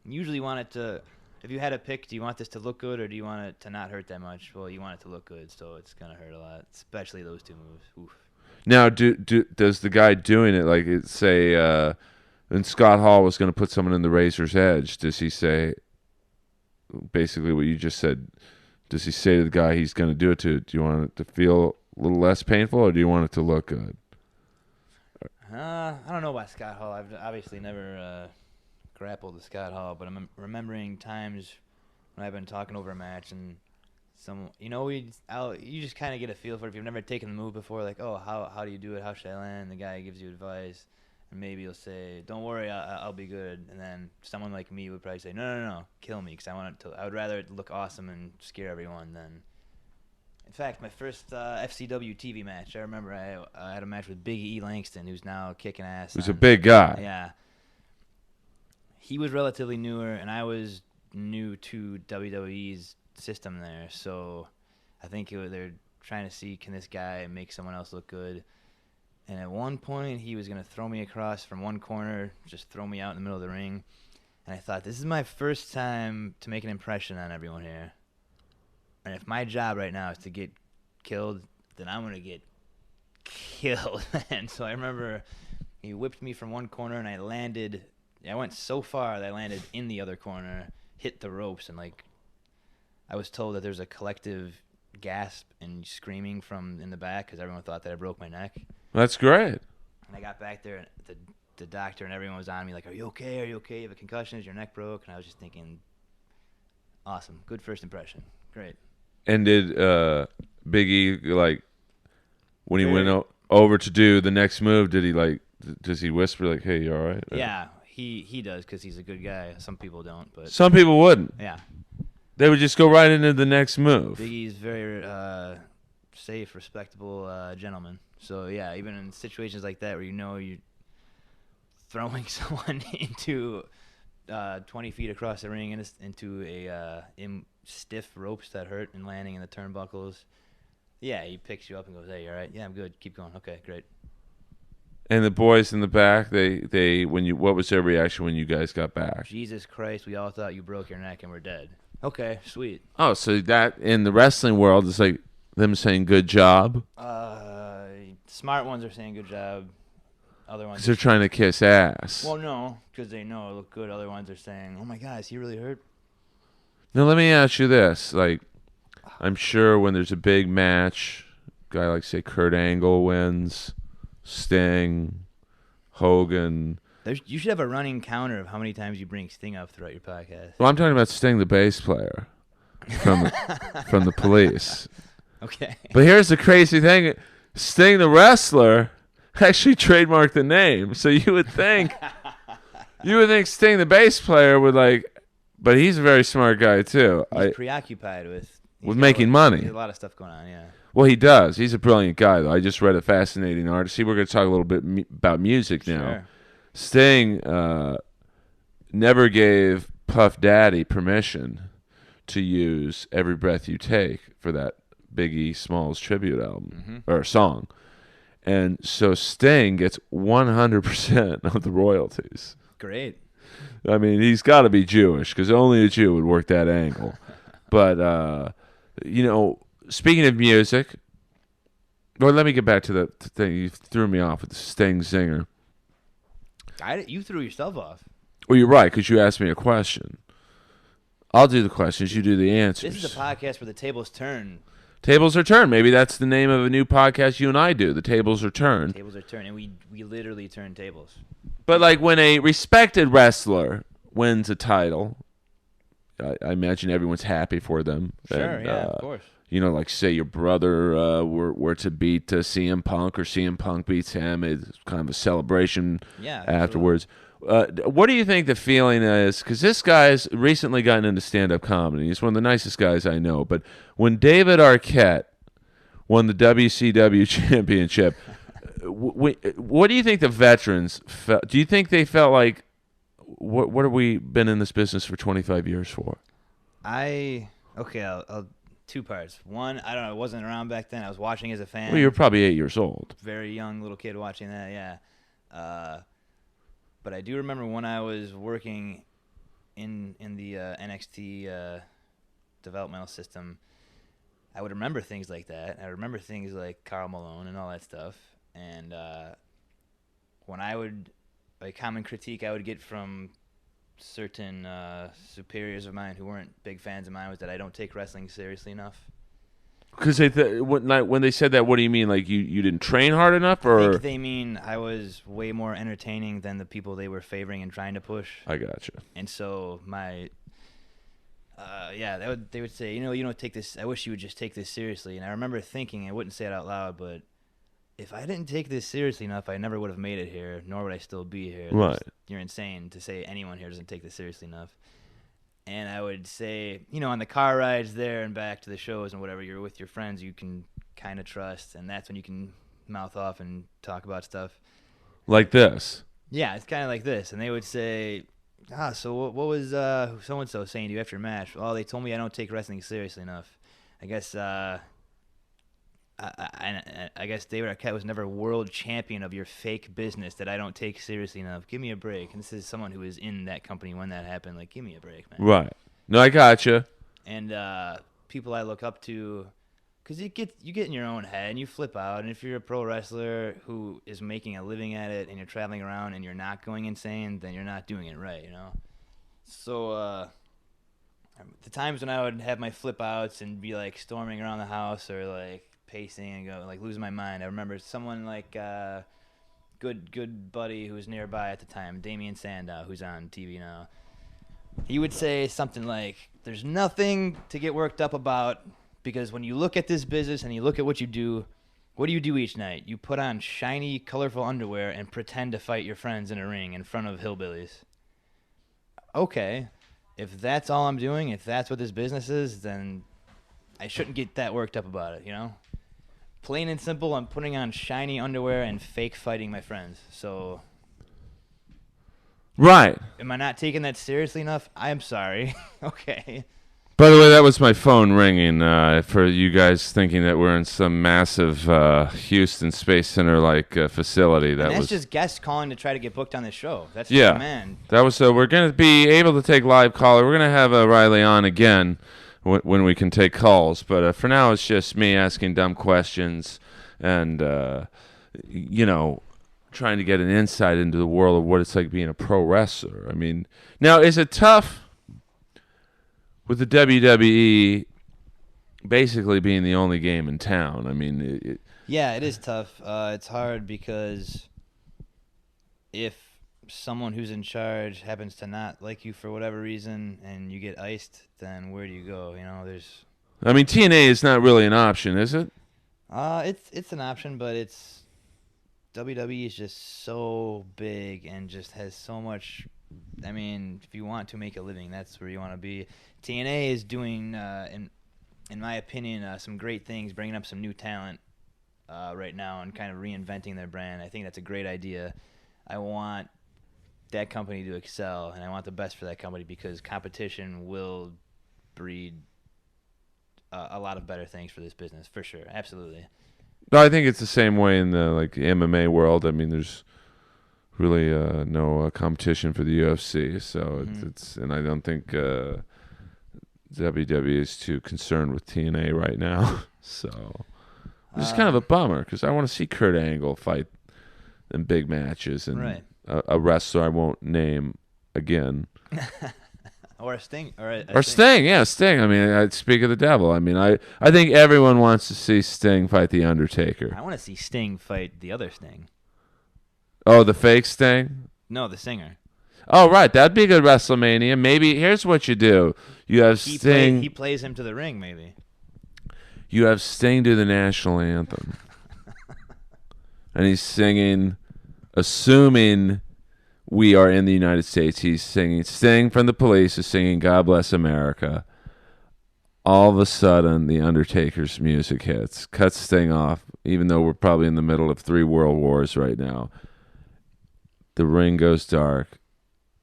usually you want it to. If you had a pick, do you want this to look good or do you want it to not hurt that much? Well, you want it to look good, so it's gonna hurt a lot, especially those 2 moves. Oof. Now, does the guy doing it like say? And Scott Hall was going to put someone in the razor's edge. Does he say basically what you just said? Does he say to the guy he's going to do it to? Do you want it to feel a little less painful, or do you want it to look good? I don't know about Scott Hall. I've obviously never grappled with Scott Hall, but I'm remembering times when I've been talking over a match and you just kind of get a feel for it if you've never taken the move before. Like, oh, how do you do it? How should I land? And the guy gives you advice. And maybe he'll say, "Don't worry, I'll be good." And then someone like me would probably say, "No, kill me," because I would rather it look awesome and scare everyone than. In fact, my first FCW TV match, I remember I had a match with Big E Langston, who's now kicking ass. He's a big guy. Yeah. He was relatively newer, and I was new to WWE's system there. So I think they're trying to see, can this guy make someone else look good? And at one point, he was going to throw me across from one corner, just throw me out in the middle of the ring. And I thought, this is my first time to make an impression on everyone here. And if my job right now is to get killed, then I'm going to get killed. And so I remember he whipped me from one corner, and I went so far that I landed in the other corner, hit the ropes, and I was told that there's a collective gasp and screaming from in the back because everyone thought that I broke my neck. That's great. And I got back there, and the doctor and everyone was on me like, "Are you okay? Are you okay? You have a concussion? Is your neck broke?" And I was just thinking, awesome, good first impression, great. And did Big E when he went over to do the next move? Did he does he whisper like, "Hey, you all right?" Yeah, he does because he's a good guy. Some people don't, but some people wouldn't. Yeah, they would just go right into the next move. Big E's very safe, respectable gentleman. So yeah, even in situations like that where you're throwing someone into 20 feet across the ring into a stiff ropes that hurt and landing in the turnbuckles, yeah, he picks you up and goes, "Hey, you all right? Yeah, I'm good. Keep going. Okay, great." And the boys in the back, what was their reaction when you guys got back? Jesus Christ, we all thought you broke your neck and we're dead. Okay, sweet. Oh, so that in the wrestling world is like them saying good job? Smart ones are saying good job. Other ones because they're trying to kiss ass. Well, no, because they know it look good. Other ones are saying, "Oh my God, is he really hurt?" Now let me ask you this: I'm sure when there's a big match, a guy like, say, Kurt Angle wins, Sting, Hogan. You should have a running counter of how many times you bring Sting up throughout your podcast. Well, I'm talking about Sting, the bass player from the Police. Okay. But here's the crazy thing. Sting, the wrestler, actually trademarked the name. So you would think Sting, the bass player, would but he's a very smart guy, too. He's preoccupied with making money. He has a lot of stuff going on, yeah. Well, he does. He's a brilliant guy, though. I just read a fascinating article. See, we're going to talk a little bit about music now. Sure. Sting never gave Puff Daddy permission to use Every Breath You Take for that Biggie Smalls tribute album or song. And so Sting gets 100% of the royalties. Great. I mean, he's got to be Jewish because only a Jew would work that angle. But, speaking of music, well, let me get back to the thing. You threw me off with the Sting Zinger. You threw yourself off. Well, you're right, because you asked me a question. I'll do the questions, you do the answers. This is a podcast where the tables turn. Tables are turned. Maybe that's the name of a new podcast you and I do. The tables are turned. Tables are turned, and we literally turn tables. But when a respected wrestler wins a title, I imagine everyone's happy for them. Sure, and, of course. Say your brother were to beat CM Punk, or CM Punk beats him. It's kind of a celebration afterwards. What do you think the feeling is? Because this guy's recently gotten into stand-up comedy. He's one of the nicest guys I know. But when David Arquette won the WCW championship, what do you think the veterans felt? Do you think they felt like, what have we been in this business for 25 years for? I'll two parts. One, I don't know, I wasn't around back then. I was watching as a fan. Well, you were probably 8 years old. Very young little kid watching that, yeah. But I do remember when I was working in the NXT developmental system, I would remember things like that. I remember things like Karl Malone and all that stuff. And when I would, a common critique I would get from certain superiors of mine who weren't big fans of mine was that I don't take wrestling seriously enough. Because when they said that, what do you mean? Like you didn't train hard enough, or? I think they mean I was way more entertaining than the people they were favoring and trying to push. I gotcha. And so they would say, you don't take this. I wish you would just take this seriously. And I remember thinking, I wouldn't say it out loud, but if I didn't take this seriously enough, I never would have made it here, nor would I still be here. Right. You're insane to say anyone here doesn't take this seriously enough. And I would say, on the car rides there and back to the shows and whatever, you're with your friends you can kind of trust, and that's when you can mouth off and talk about stuff. Like this? Yeah, it's kind of like this. And they would say, so what was so-and-so saying to you after your match? Well, they told me I don't take wrestling seriously enough. I guess I guess David Arquette was never world champion of your fake business that I don't take seriously enough. Give me a break. And this is someone who was in that company when that happened. Like, give me a break, man. Right. No, I gotcha. And people I look up to, because you get in your own head and you flip out. And if you're a pro wrestler who is making a living at it and you're traveling around and you're not going insane, then you're not doing it right, So the times when I would have my flip outs and be like storming around the house or like pacing and go like losing my mind, I remember someone like good buddy who was nearby at the time, Damian Sandow, who's on TV now. He would say something like, there's nothing to get worked up about, because when you look at this business and you look at what you do each night? You put on shiny, colorful underwear and pretend to fight your friends in a ring in front of hillbillies. Okay, if that's all I'm doing, if that's what this business is, then I shouldn't get that worked up about it, Plain and simple, I'm putting on shiny underwear and fake fighting my friends. So, right. Am I not taking that seriously enough? I'm sorry. Okay. By the way, that was my phone ringing for you guys thinking that we're in some massive Houston Space Center-like facility. That's just guests calling to try to get booked on this show. That's man. That was we're going to be able to take live caller. We're going to have Riley on again when we can take calls, but for now it's just me asking dumb questions and trying to get an insight into the world of what it's like being a pro wrestler. I mean, now is it tough with the WWE basically being the only game in town. I mean, Yeah, it is tough. It's hard because if someone who's in charge happens to not like you for whatever reason and you get iced, then where do you go? There's I mean, TNA is not really an option, is it? it's an option, but it's WWE is just so big and just has so much. I mean, if you want to make a living, that's where you want to be. TNA is doing, in my opinion, some great things, bringing up some new talent right now and kind of reinventing their brand. I think that's a great idea. I want that company to excel, and I want the best for that company because competition will breed a lot of better things for this business, for sure. Absolutely. No, I think it's the same way in the MMA world. I mean, there's really no competition for the UFC, so it's and I don't think WWE is too concerned with TNA right now. So it's kind of a bummer because I want to see Kurt Angle fight in big matches and right. a wrestler I won't name again. Or a Sting. Or Sting, yeah, Sting. I mean, I speak of the devil. I mean, I think everyone wants to see Sting fight The Undertaker. I want to see Sting fight the other Sting. Oh, the fake Sting? No, the singer. Oh, right. That'd be a good WrestleMania. Maybe, here's what you do. You have Sting. He plays him to the ring, maybe. You have Sting do the national anthem. And he's singing, assuming we are in the United States, he's singing, Sting from the Police is singing God Bless America. All of a sudden, The Undertaker's music hits. Cuts Sting off, even though we're probably in the middle of 3 world wars right now. The ring goes dark.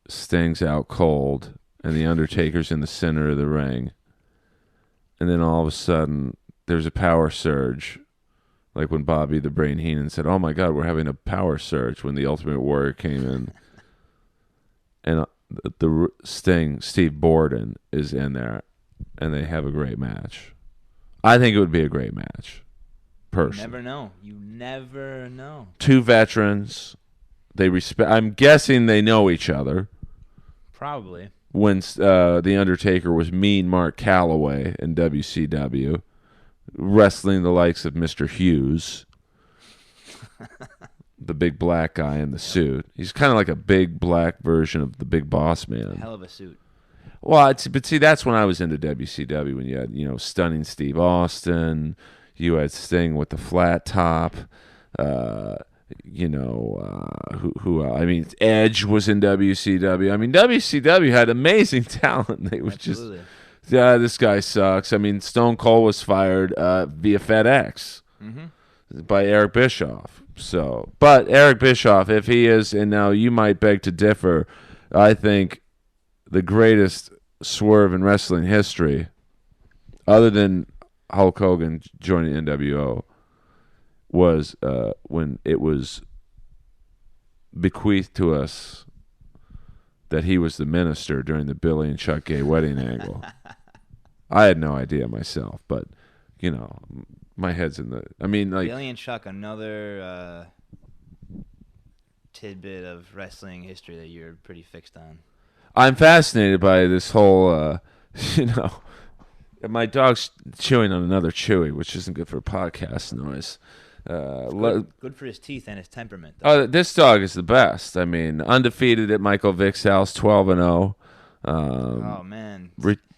Sting's out cold. And The Undertaker's in the center of the ring. And then all of a sudden, there's a power surge. Like when Bobby the Brain Heenan said, oh my God, we're having a power surge when the Ultimate Warrior came in. And the Sting, Steve Borden, is in there, and they have a great match. I think it would be a great match, personally. You never know. 2 veterans. They respect. I'm guessing they know each other. Probably. When The Undertaker was Mean Mark Calloway in WCW, wrestling the likes of Mr. Hughes. The big black guy in the suit. He's kind of like a big black version of the Big Boss Man. Hell of a suit. Well, but see, that's when I was into WCW, when you had, Stunning Steve Austin, you had Sting with the flat top, I mean, Edge was in WCW. I mean, WCW had amazing talent. They was Absolutely. just, yeah, this guy sucks. I mean, Stone Cold was fired via FedEx by Eric Bischoff. So, but Eric Bischoff, if he is, and now you might beg to differ, I think the greatest swerve in wrestling history, other than Hulk Hogan joining NWO, was when it was bequeathed to us that he was the minister during the Billy and Chuck Gay wedding angle. I had no idea myself, but, my head's in the... I mean, like... Billy and Chuck, another tidbit of wrestling history that you're pretty fixed on. I'm fascinated by this whole, my dog's chewing on another chewy, which isn't good for podcast noise. Good for his teeth and his temperament, though. This dog is the best. I mean, undefeated at Michael Vick's house, 12-0. Oh, man.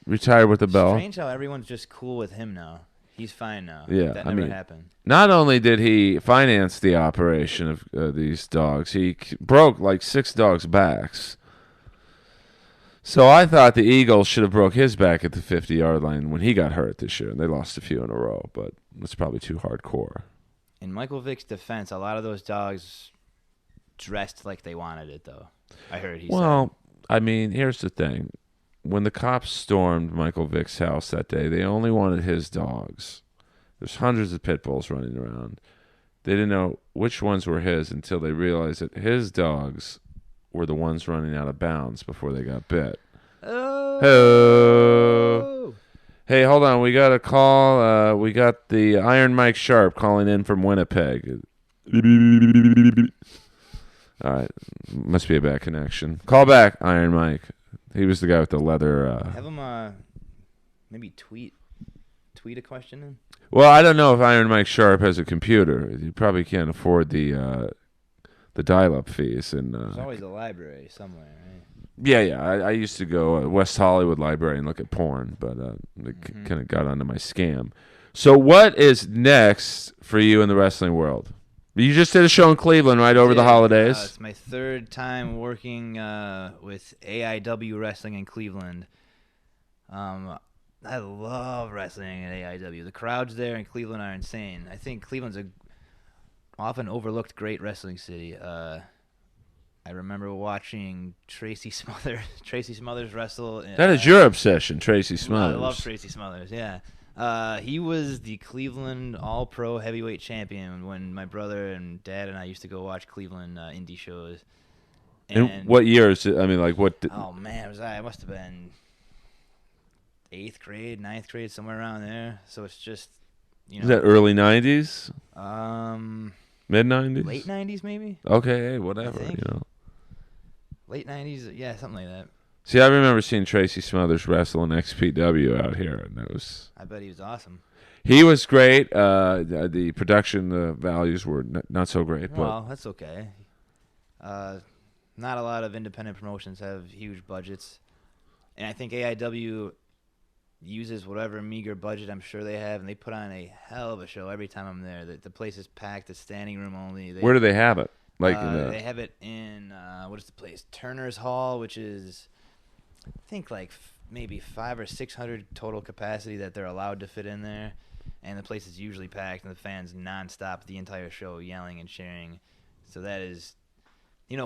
Retired with a belt. Strange how everyone's just cool with him now. He's fine now. Yeah, that never happened. Not only did he finance the operation of these dogs, he broke like 6 dogs' backs. So I thought the Eagles should have broke his back at the 50-yard line when he got hurt this year, and they lost a few in a row, but it's probably too hardcore. In Michael Vick's defense, a lot of those dogs dressed like they wanted it, though. I heard he said. Well, I mean, here's the thing. When the cops stormed Michael Vick's house that day, they only wanted his dogs. There's hundreds of pit bulls running around. They didn't know which ones were his until they realized that his dogs were the ones running out of bounds before they got bit. Oh! Hey, hold on. We got a call. We got the Iron Mike Sharp calling in from Winnipeg. All right. Must be a bad connection. Call back, Iron Mike. He was the guy with the leather. Have him maybe tweet tweet a question in? Well, I don't know if Iron Mike Sharp has a computer. You probably can't afford the dial-up fees. And There's always a library somewhere, right? yeah. I used to go West Hollywood Library and look at porn, but it kind of got onto my scam. So what is next for you in the wrestling world? You just did a show in Cleveland right over the holidays. It's my third time working with AIW Wrestling in Cleveland. I love wrestling at AIW. The crowds there in Cleveland are insane. I think Cleveland's a often overlooked great wrestling city. I remember watching Tracy Smothers wrestle. That is your obsession, Tracy Smothers. I love Tracy Smothers, yeah. He was the Cleveland All-Pro Heavyweight Champion when my brother and dad and I used to go watch Cleveland indie shows. And what years? I mean, like what? Oh, man, I must have been 8th grade, 9th grade, somewhere around there. So it's just, Is that early 90s? Mid 90s? Late 90s, maybe? Okay, hey, whatever, Late 90s, yeah, something like that. See, I remember seeing Tracy Smothers wrestle in XPW out here, and I bet he was awesome. He was great. The production values were not so great. Well, that's okay. Not a lot of independent promotions have huge budgets. And I think AIW uses whatever meager budget I'm sure they have, and they put on a hell of a show every time I'm there. The place is packed. It's standing room only. Where do they have it? They have it in, what is the place? Turner's Hall, which is, I think, like maybe 500 or 600 total capacity that they're allowed to fit in there. And the place is usually packed, and the fans nonstop the entire show yelling and cheering. So that is,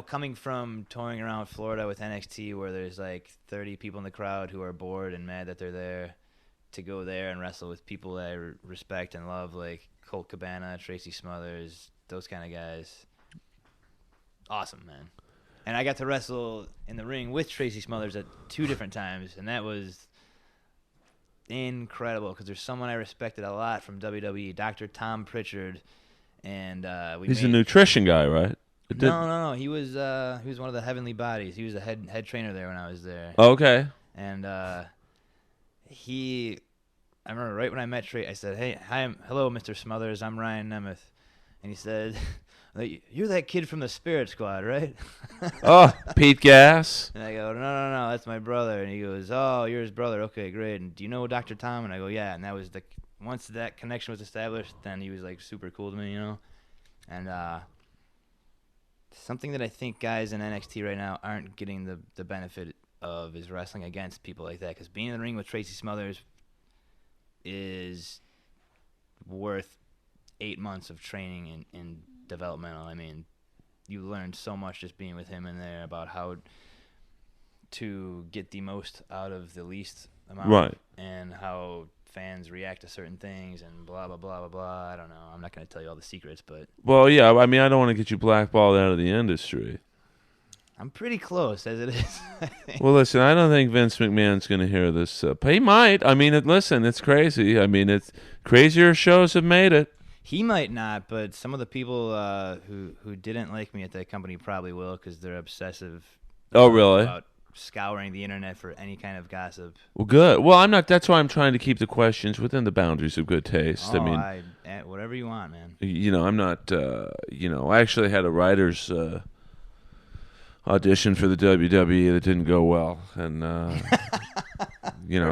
coming from touring around Florida with NXT where there's like 30 people in the crowd who are bored and mad that they're there, to go there and wrestle with people that I respect and love, like Colt Cabana, Tracy Smothers, those kind of guys. Awesome, man. And I got to wrestle in the ring with Tracy Smothers at 2 different times, and that was incredible because there's someone I respected a lot from WWE, Dr. Tom Pritchard, and he's a nutrition guy, right? No. He was one of the Heavenly Bodies. He was the head trainer there when I was there. Okay. And I remember right when I met Trey, I said, hello, Mr. Smothers. I'm Ryan Nemeth. And he said, you're that kid from the Spirit Squad, right? Oh, Pete Gas. And I go, no, that's my brother. And he goes, oh, you're his brother. Okay, great. And do you know Dr. Tom? And I go, yeah. And that was once that connection was established, then he was like super cool to me, And something that I think guys in NXT right now aren't getting the benefit of is wrestling against people like that. Because being in the ring with Tracy Smothers is worth 8 months of training and developmental. I mean, you learn so much just being with him in there about how to get the most out of the least amount. Right. And how fans react to certain things and blah, blah, blah, blah, blah. I don't know. I'm not going to tell you all the secrets, but... Well, yeah, I mean, I don't want to get you blackballed out of the industry. I'm pretty close, as it is. Well, listen, I don't think Vince McMahon's going to hear this. He might. I mean, listen, it's crazy. I mean, it's crazier shows have made it. He might not, but some of the people who didn't like me at that company probably will because they're obsessive. Oh, really? About scouring the internet for any kind of gossip. Well, good. Well, I'm not. That's why I'm trying to keep the questions within the boundaries of good taste. Oh, I mean, whatever you want, man. I'm not. I actually had a writer's audition for the WWE that didn't go well, and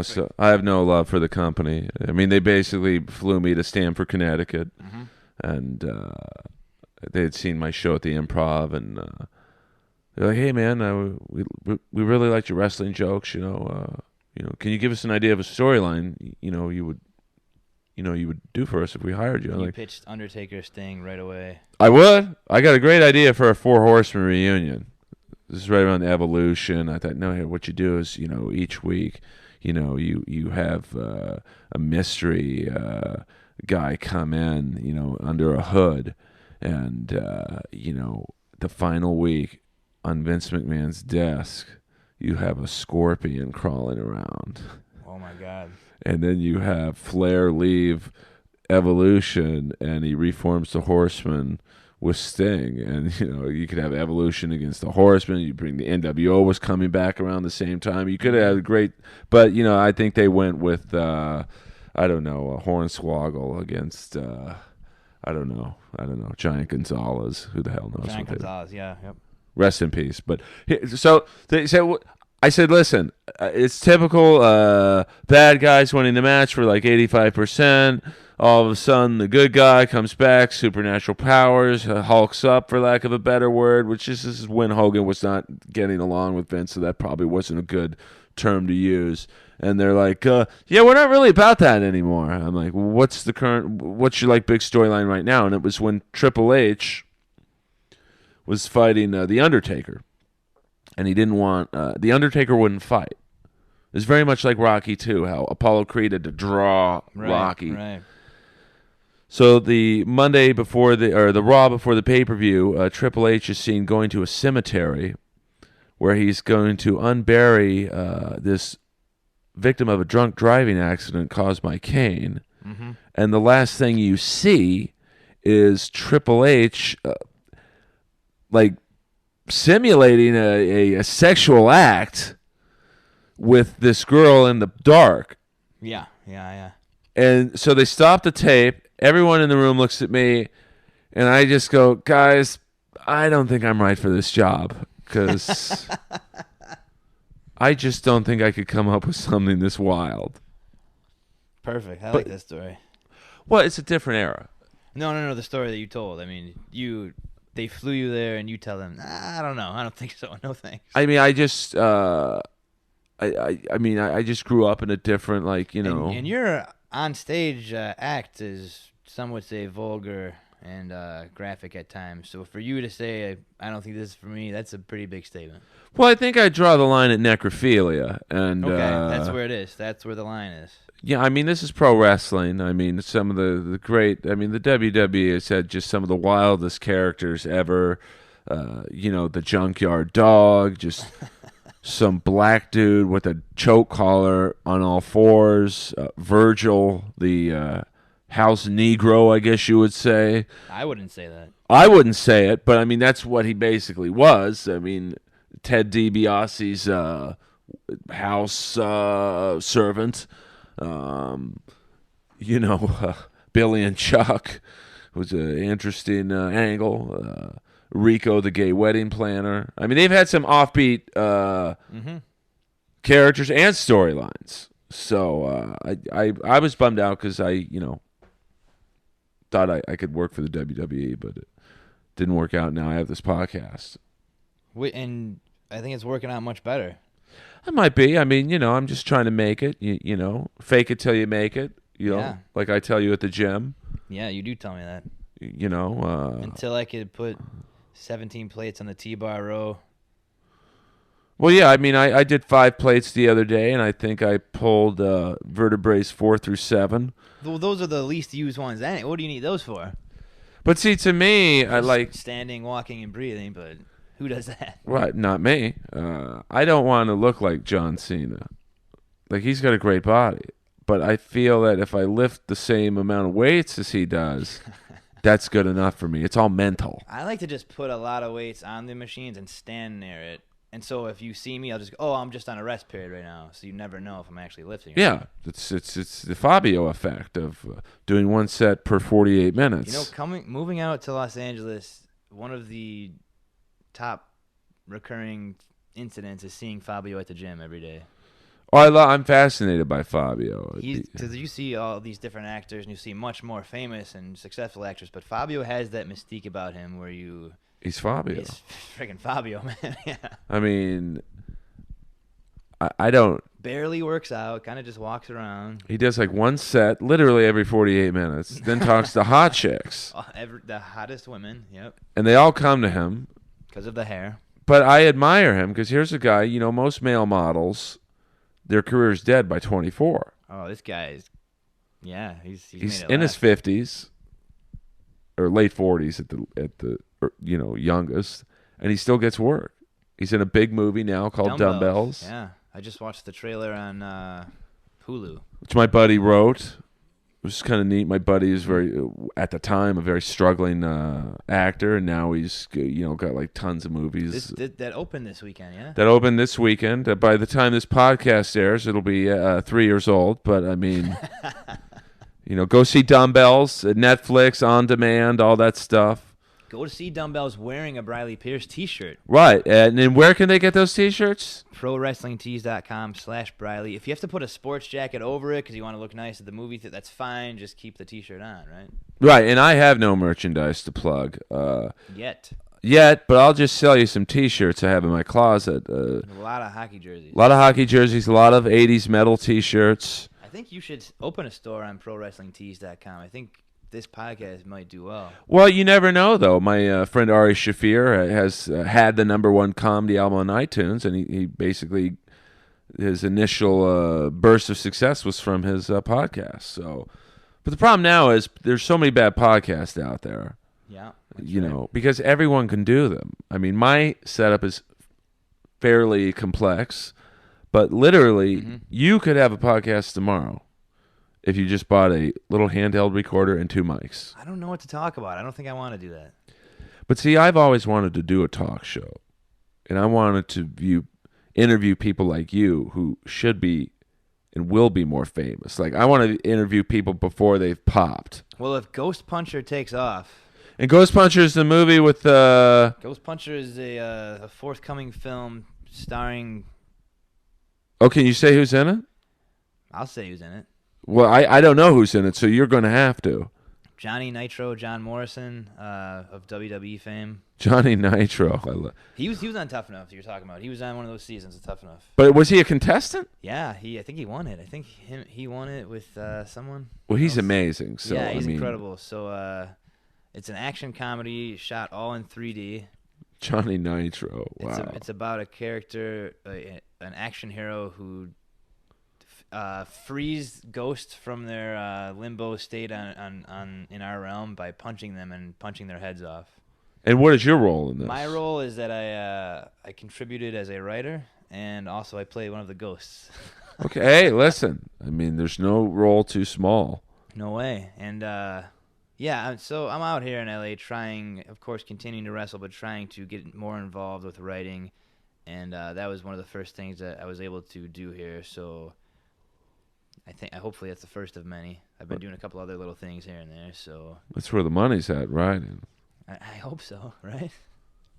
so I have no love for the company. I mean, they basically flew me to Stamford, Connecticut, and they had seen my show at the Improv, and they're like, "Hey, man, we really liked your wrestling jokes. Can you give us an idea of a storyline? You would do for us if we hired you." You pitched Undertaker Sting right away. I would. I got a great idea for a 4 Horsemen reunion. This is right around the Evolution. I thought, no, here, what you do is, each week, you have a mystery guy come in, under a hood, and the final week on Vince McMahon's desk, you have a scorpion crawling around. Oh my God! And then you have Flair leave Evolution, and he reforms the Horsemen with Sting, and you could have Evolution against the Horsemen. You bring the NWO was coming back around the same time. You could have had a great, but I think they went with I don't know, a Hornswoggle against I don't know, Giant Gonzalez. Who the hell knows? Giant Gonzalez, yeah, yep. Rest in peace. But so they said, I said, listen, it's typical bad guys winning the match for like 85%. All of a sudden, the good guy comes back, supernatural powers, hulks up, for lack of a better word, which is this is when Hogan was not getting along with Vince, so that probably wasn't a good term to use. And they're like, yeah, we're not really about that anymore. I'm like, well, what's your like big storyline right now? And it was when Triple H was fighting The Undertaker. And he didn't want, The Undertaker wouldn't fight. It's very much like Rocky 2, how Apollo Creed had to draw Rocky. Right. So the Monday before the Raw before the pay-per-view, Triple H is seen going to a cemetery where he's going to unbury this victim of a drunk driving accident caused by Kane. Mm-hmm. And the last thing you see is Triple H like simulating a sexual act with this girl in the dark. Yeah. And so they stop the tape. Everyone in the room looks at me, and I just go, guys, I don't think I'm right for this job, because I just don't think I could come up with something this wild. Perfect. I like this story. Well, it's a different era. No, the story that you told. I mean, they flew you there, and you tell them, I don't know. I don't think so. No thanks. I mean, I just, I just grew up in a different, like, you know. And your on-stage act is, some would say, vulgar and graphic at times. So for you to say, I don't think this is for me, that's a pretty big statement. Well, I think I draw the line at necrophilia. And, okay, that's where it is. That's where the line is. Yeah, I mean, this is pro wrestling. I mean, some of the great, I mean, the WWE has had just some of the wildest characters ever. The Junkyard Dog, just some black dude with a choke collar on all fours. Virgil, the house Negro, I guess you would say. I wouldn't say that. I wouldn't say it, but I mean, that's what he basically was. I mean, Ted DiBiase's house servant. Billy and Chuck was an interesting angle. Rico, the gay wedding planner. I mean, they've had some offbeat characters and storylines. So I was bummed out because I thought I could work for the WWE, but it didn't work out. Now I have this podcast. And I think it's working out much better. It might be. I mean, I'm just trying to make it. Fake it till you make it. Like I tell you at the gym. Yeah, you do tell me that. Until I could put 17 plates on the T-bar row. Well, yeah. I mean, I did 5 plates the other day, and I think I pulled vertebrae 4 through 7. Well, those are the least used ones. What do you need those for? But see, to me, I like standing, walking, and breathing. But who does that? Right, not me. I don't want to look like John Cena. Like, he's got a great body. But I feel that if I lift the same amount of weights as he does, that's good enough for me. It's all mental. I like to just put a lot of weights on the machines and stand near it. And so if you see me, I'll just go, I'm just on a rest period right now. So you never know if I'm actually lifting. Yeah, it's the Fabio effect of doing one set per 48 minutes. Moving out to Los Angeles, one of the top recurring incidents is seeing Fabio at the gym every day. Oh, I'm fascinated by Fabio. Because you see all these different actors, and you see much more famous and successful actors, but Fabio has that mystique about him where you... He's Fabio. He's freaking Fabio, man. Yeah. I mean, I don't... Barely works out, kind of just walks around. He does like one set, literally every 48 minutes, then talks to hot chicks. The hottest women, yep. And they all come to him. Because of the hair. But I admire him because here's a guy, most male models, their career's dead by 24. Oh, this guy is... Yeah, he's in his 50s or late 40s at the youngest, and he still gets work. He's in a big movie now called Dumbbells. Yeah, I just watched the trailer on Hulu, which my buddy wrote. It was kind of neat. My buddy is at the time, a very struggling actor, and now he's got like tons of movies. That opened this weekend, yeah. That opened this weekend. By the time this podcast airs, it'll be 3 years old. But I mean, Go see Dumbbells at Netflix, On Demand, all that stuff. Go to see Dumbbells wearing a Briley Pierce T-shirt. Right. And then where can they get those T-shirts? ProWrestlingTees.com/Briley. If you have to put a sports jacket over it because you want to look nice at the movie, that's fine. Just keep the T-shirt on, right? Right. And I have no merchandise to plug. Yet, but I'll just sell you some T-shirts I have in my closet. A lot of hockey jerseys. A lot of hockey jerseys, a lot of 80s metal T-shirts. I think you should open a store on ProWrestlingTees.com. I think this podcast might do well. Well, you never know, though. My friend Ari Shafir has had the #1 comedy album on iTunes, and he basically, his initial burst of success was from his podcast. So, but the problem now is there's so many bad podcasts out there. Yeah. Because everyone can do them. I mean, my setup is fairly complex, but literally, you could have a podcast tomorrow if you just bought a little handheld recorder and 2 mics. I don't know what to talk about. I don't think I want to do that. But see, I've always wanted to do a talk show, and I wanted to interview people like you who should be and will be more famous. Like, I want to interview people before they've popped. Well, if Ghost Puncher takes off... And Ghost Puncher is the movie with... Ghost Puncher is a forthcoming film starring... Oh, can you say who's in it? I'll say who's in it. Well, I don't know who's in it, so you're going to have to. Johnny Nitro, John Morrison of WWE fame. Johnny Nitro. He was on Tough Enough that you're talking about. He was on one of those seasons of Tough Enough. But was he a contestant? Yeah, I think he won it. I think he won it with someone. Well, he's amazing. So yeah, he's incredible. So it's an action comedy shot all in 3D. Johnny Nitro. Wow. It's about a character, an action hero who frees ghosts from their limbo state in our realm by punching them and punching their heads off. And what is your role in this? My role is that I contributed as a writer, and also I play one of the ghosts. Okay, hey, listen. I mean, there's no role too small. No way. And yeah, so I'm out here in LA trying, of course, continuing to wrestle, but trying to get more involved with writing. And that was one of the first things that I was able to do here. So hopefully that's the first of many. I've been doing a couple other little things here and there. So that's where the money's at, right? I hope so, right?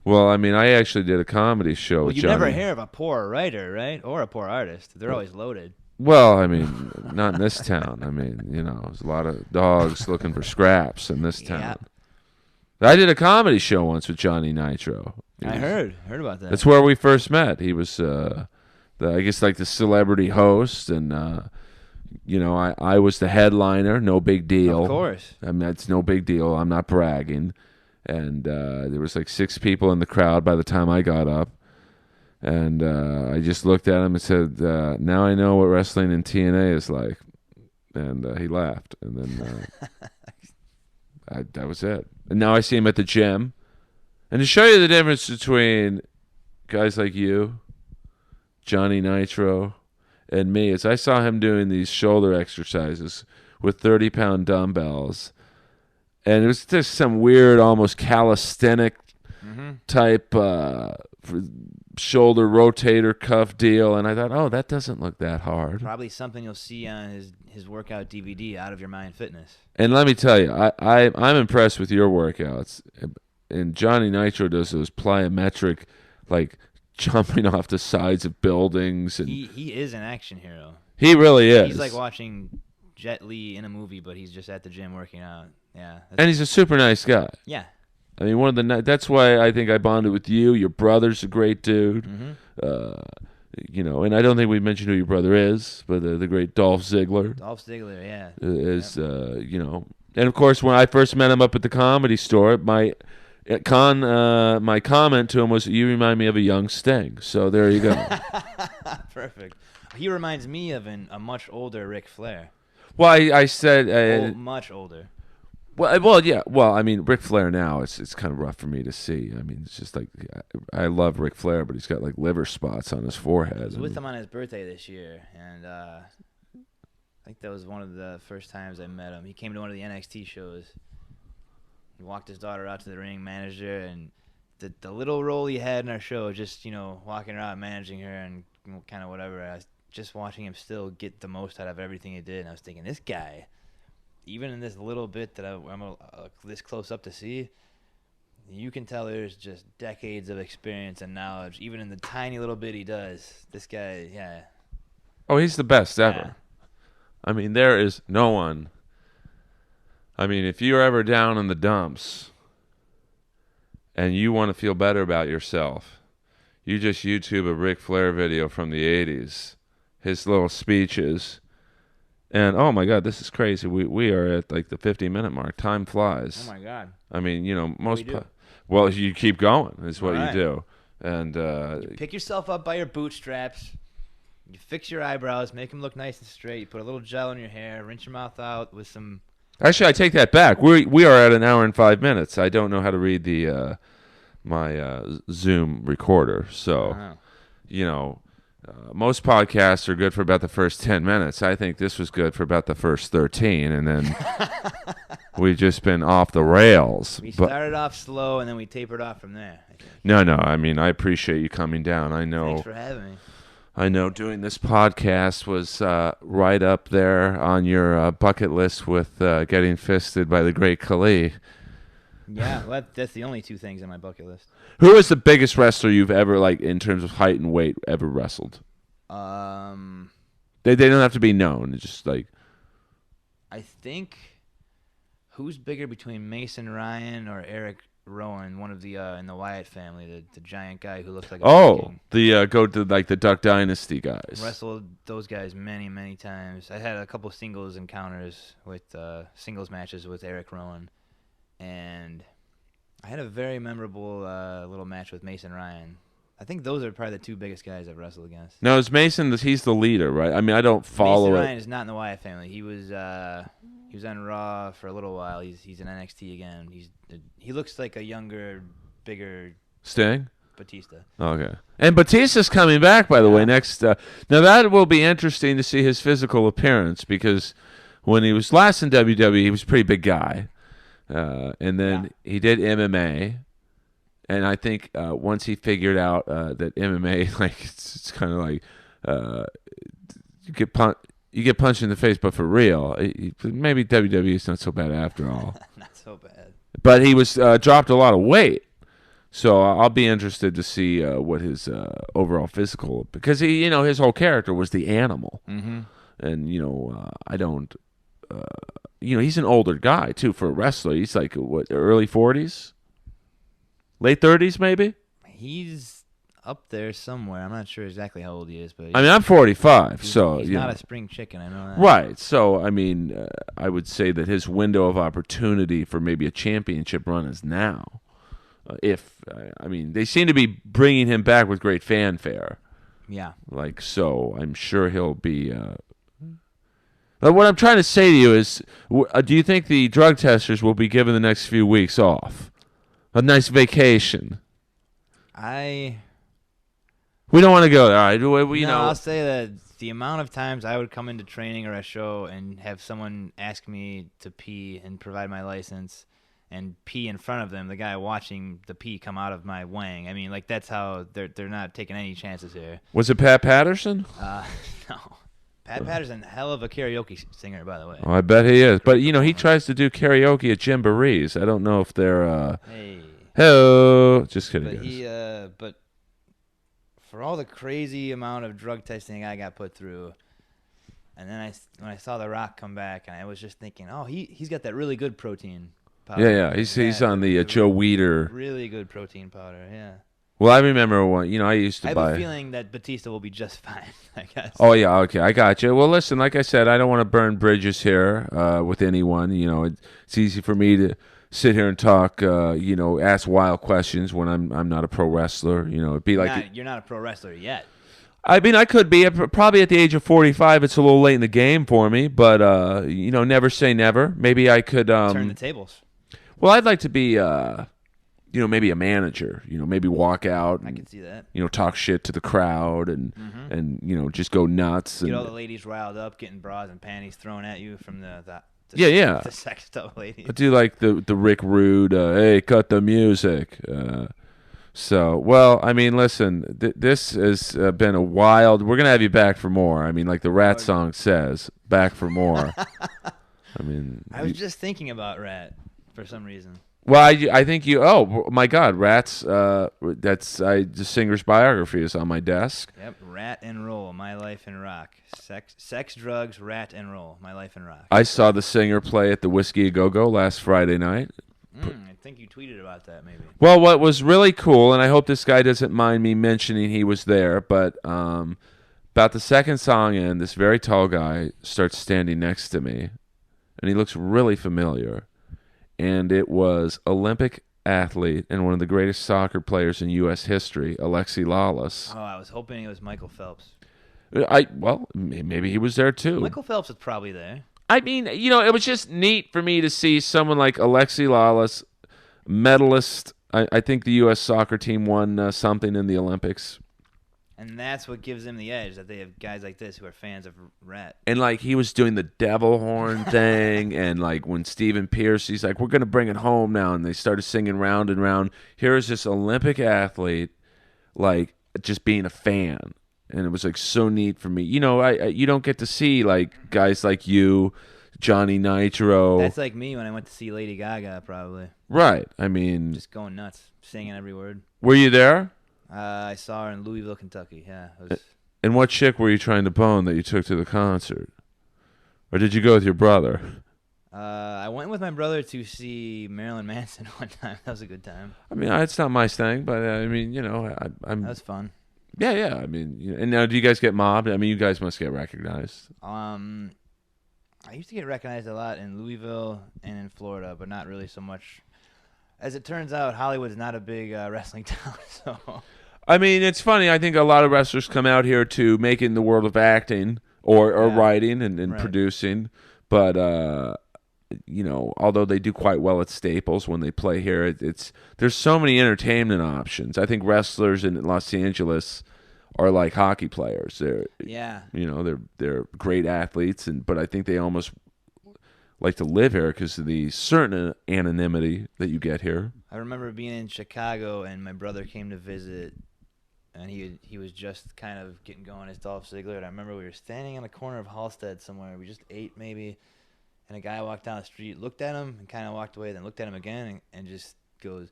Well, I mean, I actually did a comedy show with you Johnny. Never hear of a poor writer, right? Or a poor artist. They're always loaded. Well, I mean, not in this town. I mean, there's a lot of dogs looking for scraps in this town. Yeah. I did a comedy show once with Johnny Nitro. I heard about that. That's where we first met. He was, I guess, like the celebrity host, and I was the headliner. No big deal. Of course. I mean, it's no big deal. I'm not bragging. And there was like 6 people in the crowd by the time I got up. And I just looked at him and said, now I know what wrestling in TNA is like. And he laughed. And then that was it. And now I see him at the gym. And to show you the difference between guys like you, Johnny Nitro, and me, is I saw him doing these shoulder exercises with 30-pound dumbbells. And it was just some weird, almost calisthenic type shoulder rotator cuff deal. And I thought, oh, that doesn't look that hard. Probably something you'll see on his workout DVD, Out of Your Mind Fitness. And let me tell you, I'm impressed with your workouts. And Johnny Nitro does those plyometric, like jumping off the sides of buildings. And he is an action hero. He really is. He's like watching Jet Li in a movie, but he's just at the gym working out. Yeah. And he's a super nice guy. Yeah. I mean, that's why I think I bonded with you. Your brother's a great dude. And I don't think we mentioned who your brother is, but the great Dolph Ziggler. Dolph Ziggler, yeah. Is, and of course, when I first met him up at the Comedy Store, my comment to him was, "You remind me of a young Sting." So there you go. Perfect. He reminds me of a much older Ric Flair. Well, I said much older. Well, yeah. Well, I mean, Ric Flair now, it's kind of rough for me to see. I mean, it's just like, I love Ric Flair, but he's got like liver spots on his forehead. I was with him on his birthday this year, and I think that was one of the first times I met him. He came to one of the NXT shows. He walked his daughter out to the ring, managed her, and the little role he had in our show, just, walking her out, managing her, and kind of whatever. I was just watching him still get the most out of everything he did, and I was thinking, this guy even in this little bit that I'm this close up to see, you can tell there's just decades of experience and knowledge, even in the tiny little bit he does. This guy, yeah. Oh, he's the best ever. Yeah. I mean, there is no one. I mean, if you're ever down in the dumps and you want to feel better about yourself, you just YouTube a Ric Flair video from the 80s, his little speeches, and oh my God, this is crazy. We are at like the 50-minute mark. Time flies. Oh my God. I mean, you know, What do you do? well, you keep going is what All you right. do. And You pick yourself up by your bootstraps. You fix your eyebrows, make them look nice and straight. You put a little gel in your hair, rinse your mouth out with some. actually, I take that back. We are at an hour and 5 minutes. I don't know how to read the my Zoom recorder, so Oh. you know. Most podcasts are good for about the first 10 minutes. I think this was good for about the first 13, and then we've just been off the rails. We But started off slow and then we tapered off from there. no, I mean, I appreciate you coming down. I know. Thanks for having me. I know doing this podcast was right up there on your bucket list with getting fisted by the great Khali. Yeah, well, that's the only two things on my bucket list. Who is the biggest wrestler you've ever, like, in terms of height and weight, ever wrestled? They don't have to be known. It's just like, I think who's bigger between Mason Ryan or Eric Rowan, one of the in the Wyatt family, the giant guy who looks like a Viking. the go to like the Duck Dynasty guys. Wrestled those guys many times. I had a couple singles encounters with singles matches with Eric Rowan, and I had a very memorable little match with Mason Ryan. I think those are probably the two biggest guys I've wrestled against. No, it's Mason. He's the leader, right? I mean, I don't follow Mason it. Ryan is not in the Wyatt family. He was on Raw for a little while. He's in NXT again. He looks like a younger, bigger Sting? Batista. Okay. And Batista's coming back, by the way, next. Now, that will be interesting to see his physical appearance, because when he was last in WWE, he was a pretty big guy. And then he did MMA. And I think once he figured out that MMA, like, it's kind of like you get punched in the face, but for real. Maybe WWE is not so bad after all. Not so bad. But he was dropped a lot of weight. So I'll be interested to see what his overall physical, because he, his whole character was the animal. Mm-hmm. And I don't, he's an older guy too for a wrestler. He's like what, early 40s, late 30s maybe. He's up there somewhere. I'm not sure exactly how old he is, but I mean, I'm 45, so he's you not know. a spring chicken. I know that. Right. So I mean, I would say that his window of opportunity for maybe a championship run is now. I mean, they seem to be bringing him back with great fanfare. Yeah. Like, so I'm sure he'll be. But what I'm trying to say to you is, do you think the drug testers will be given the next few weeks off? A nice vacation. We don't want to go there. All right? I'll say that the amount of times I would come into training or a show and have someone ask me to pee and provide my license and pee in front of them, the guy watching the pee come out of my wang. I mean, like, that's how they're not taking any chances here. Was it Pat Patterson? No. Pat Patterson, hell of a karaoke singer, by the way. Oh, I bet he is. But, he tries to do karaoke at Jamborees. I don't know if they're... Hey. Hello. Just kidding. But for all the crazy amount of drug testing I got put through, and then when I saw The Rock come back, and I was just thinking, oh, he's got that really good protein powder. Yeah. He's on the Joe Weider. Really good protein powder, yeah. Well, I remember one. I used to I have buy. a feeling that Batista will be just fine, I guess. Oh yeah, okay, I got you. Well, listen, like I said, I don't want to burn bridges here with anyone. It's easy for me to sit here and talk. Ask wild questions when I'm not a pro wrestler. It'd be like You're not a pro wrestler yet. I mean, I could be probably at the age of 45. It's a little late in the game for me, but never say never. Maybe I could turn the tables. Well, I'd like to be. Maybe a manager, maybe walk out and, I can see that. Talk shit to the crowd and just go nuts. Get all the ladies riled up, getting bras and panties thrown at you from the sexed up ladies. I do like the Rick Rude, hey, cut the music. I mean, listen, this has been a wild, we're going to have you back for more. I mean, like the Rat song says, back for more. I mean, I was just thinking about Rat for some reason. well, I think you. Oh my God, Rats. The singer's biography is on my desk. Yep, Rat and Roll, My Life in Rock. Sex, drugs, rat and roll, My Life in Rock. I saw the singer play at the Whiskey A Go Go last Friday night. I think you tweeted about that, maybe. Well, what was really cool, and I hope this guy doesn't mind me mentioning he was there, but about the second song in, this very tall guy starts standing next to me, and he looks really familiar. And it was Olympic athlete and one of the greatest soccer players in U.S. history, Alexi Lalas. Oh, I was hoping it was Michael Phelps. Well, maybe he was there too. Michael Phelps was probably there. I mean, it was just neat for me to see someone like Alexi Lalas, medalist. I think the U.S. soccer team won something in the Olympics. And that's what gives them the edge, that they have guys like this who are fans of Rat. And, like, he was doing the devil horn thing. And, like, when Stephen Pierce, he's like, we're going to bring it home now. And they started singing Round and Round. Here's this Olympic athlete, like, just being a fan. And it was, like, so neat for me. You don't get to see, like, guys like you, Johnny Nitro. That's like me when I went to see Lady Gaga, probably. Right. I mean. Just going nuts, singing every word. Were you there? I saw her in Louisville, Kentucky. Yeah. And what chick were you trying to bone that you took to the concert? Or did you go with your brother? I went with my brother to see Marilyn Manson one time. That was a good time. I mean, it's not my thing, but I mean, I'm. That was fun. Yeah. I mean, and now do you guys get mobbed? I mean, you guys must get recognized. I used to get recognized a lot in Louisville and in Florida, but not really so much. As it turns out, Hollywood's not a big wrestling town, so. I mean, it's funny. I think a lot of wrestlers come out here to make it in the world of acting or writing and right. producing. But, although they do quite well at Staples when they play here, there's so many entertainment options. I think wrestlers in Los Angeles are like hockey players. They're great athletes, but I think they almost like to live here because of the certain anonymity that you get here. I remember being in Chicago and my brother came to visit, and he was just kind of getting going as Dolph Ziggler. And I remember we were standing on the corner of Halstead somewhere. We just ate maybe, and a guy walked down the street, looked at him, and kind of walked away. Then looked at him again and just goes,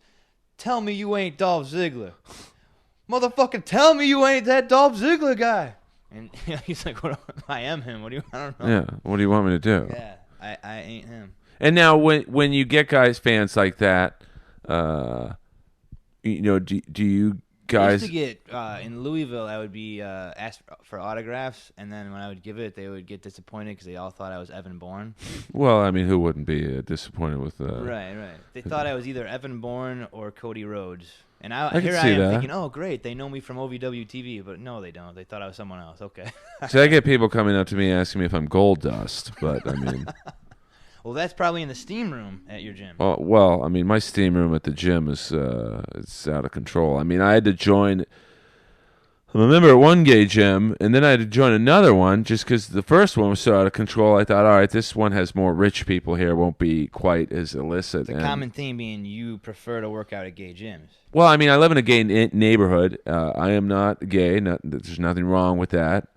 "Tell me you ain't Dolph Ziggler, motherfucker! Tell me you ain't that Dolph Ziggler guy." And he's like, "What? I am him. What do you? I don't know." Yeah. What do you want me to do? Yeah. I ain't him. And now, when you get fans like that, do you guys? I used to get in Louisville. I would be asked for autographs, and then when I would give it, they would get disappointed because they all thought I was Evan Bourne. Well, I mean, who wouldn't be disappointed with? Right. They thought I was either Evan Bourne or Cody Rhodes. And I am thinking, oh, great, they know me from OVW TV, but no, they don't. They thought I was someone else. Okay. See, I get people coming up to me asking me if I'm Gold Dust, but I mean. Well, that's probably in the steam room at your gym. Well, I mean, my steam room at the gym is it's out of control. I mean, I had to join. I'm a member at one gay gym, and then I had to join another one just because the first one was so out of control. I thought, all right, this one has more rich people here, won't be quite as illicit. The common theme being you prefer to work out at gay gyms. Well, I mean, I live in a gay neighborhood. I am not gay. There's nothing wrong with that.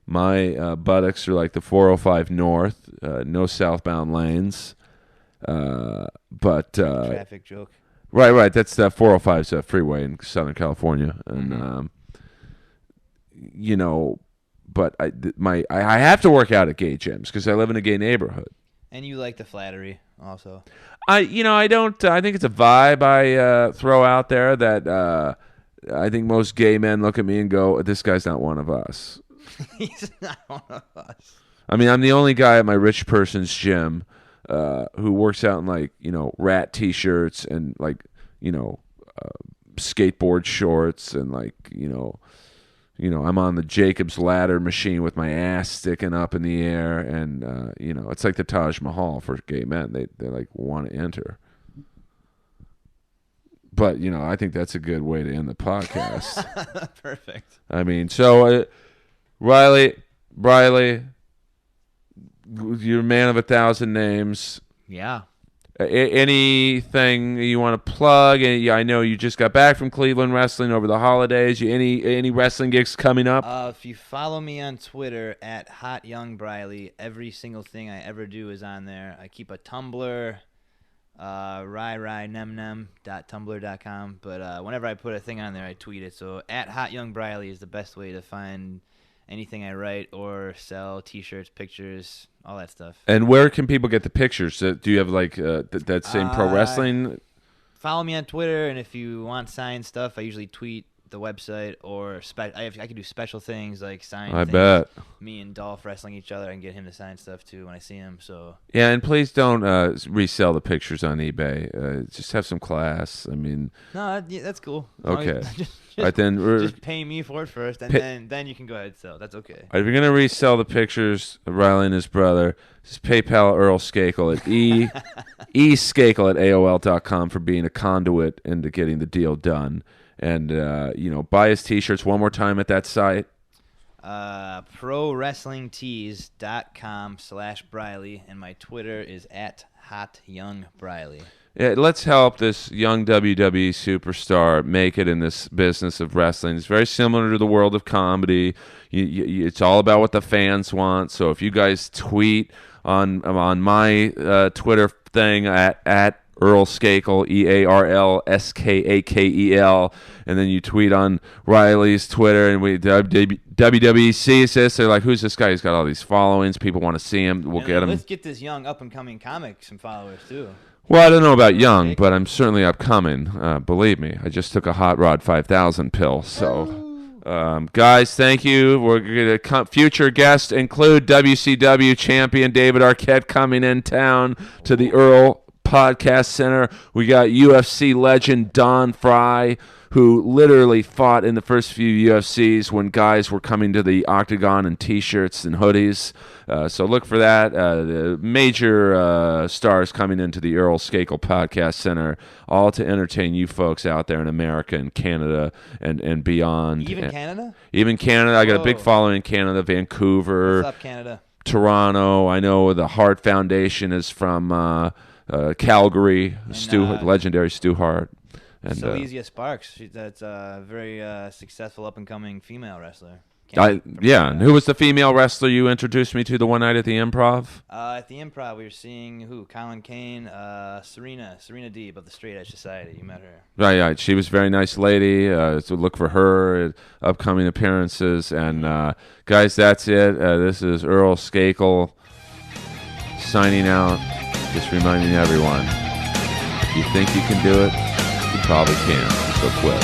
My buttocks are like the 405 North, no southbound lanes. But traffic joke. Right. That's the 405's freeway in Southern California, and but I have to work out at gay gyms because I live in a gay neighborhood. And you like the flattery also. I don't. I think it's a vibe I throw out there that I think most gay men look at me and go, "This guy's not one of us." He's not one of us. I mean, I'm the only guy at my rich person's gym who works out in Rat t-shirts and skateboard shorts and I'm on the Jacob's Ladder machine with my ass sticking up in the air, and it's like the Taj Mahal for gay men. They want to enter. But I think that's a good way to end the podcast. Perfect. I mean, so Riley, you're a man of 1,000 names. Yeah. Anything you want to plug? I know you just got back from Cleveland wrestling over the holidays. Any wrestling gigs coming up? If you follow me on Twitter at HotYoungBriley, every single thing I ever do is on there. I keep a Tumblr, rynemnem.tumblr.com. But whenever I put a thing on there, I tweet it. So at HotYoungBriley is the best way to find anything I write or sell, T-shirts, pictures, all that stuff. And where can people get the pictures? Do you have like that same pro wrestling? Follow me on Twitter, and if you want signed stuff, I usually tweet the website or I can do special things like sign. I bet. Me and Dolph wrestling each other, I can get him to sign stuff too when I see him. So yeah, and please don't resell the pictures on eBay. Just have some class. I mean, no, that's cool. Okay. Just pay me for it first, and then you can go ahead and sell. That's okay. If you're gonna resell the pictures of Riley and his brother, just PayPal Earl Skakel at eskakel@aol.com for being a conduit into getting the deal done. And, buy his T-shirts one more time at that site. ProWrestlingTees.com/Briley, and my Twitter is at HotYoungBriley. Yeah, let's help this young WWE superstar make it in this business of wrestling. It's very similar to the world of comedy. It's all about what the fans want. So if you guys tweet on my Twitter thing at Earl Skakel, EarlSkakel, and then you tweet on Riley's Twitter, and WWE sees this. They're like, "Who's this guy? He's got all these followings. People want to see him. We'll get him." Let's get this young up and coming comic some followers too. Well, I don't know about young, but I'm certainly upcoming. Believe me, I just took a Hot Rod 5000 pill. So, guys, thank you. We're going to future guests include WCW champion David Arquette coming in town to the Earl Podcast Center. We got UFC legend Don Fry, who literally fought in the first few UFCs when guys were coming to the Octagon in T-shirts and hoodies. So look for that. The major stars coming into the Earl Skakel Podcast Center, all to entertain you folks out there in America and Canada and beyond. Even Canada? Even Canada. I got a big following in Canada, Vancouver. What's up, Canada? Toronto. I know the Hart Foundation is from Calgary, And, legendary Stu Hart. And Silesia Sparks, that's a very successful up-and-coming female wrestler. And who was the female wrestler you introduced me to the one night at the Improv? At the Improv, we were seeing Colin Kane, Serena Deeb of the Straight Edge Society. You met her. Right. She was a very nice lady. So look for her at upcoming appearances. And guys, that's it. This is Earl Skakel signing out. Just reminding everyone, if you think you can do it, you probably can. So quit.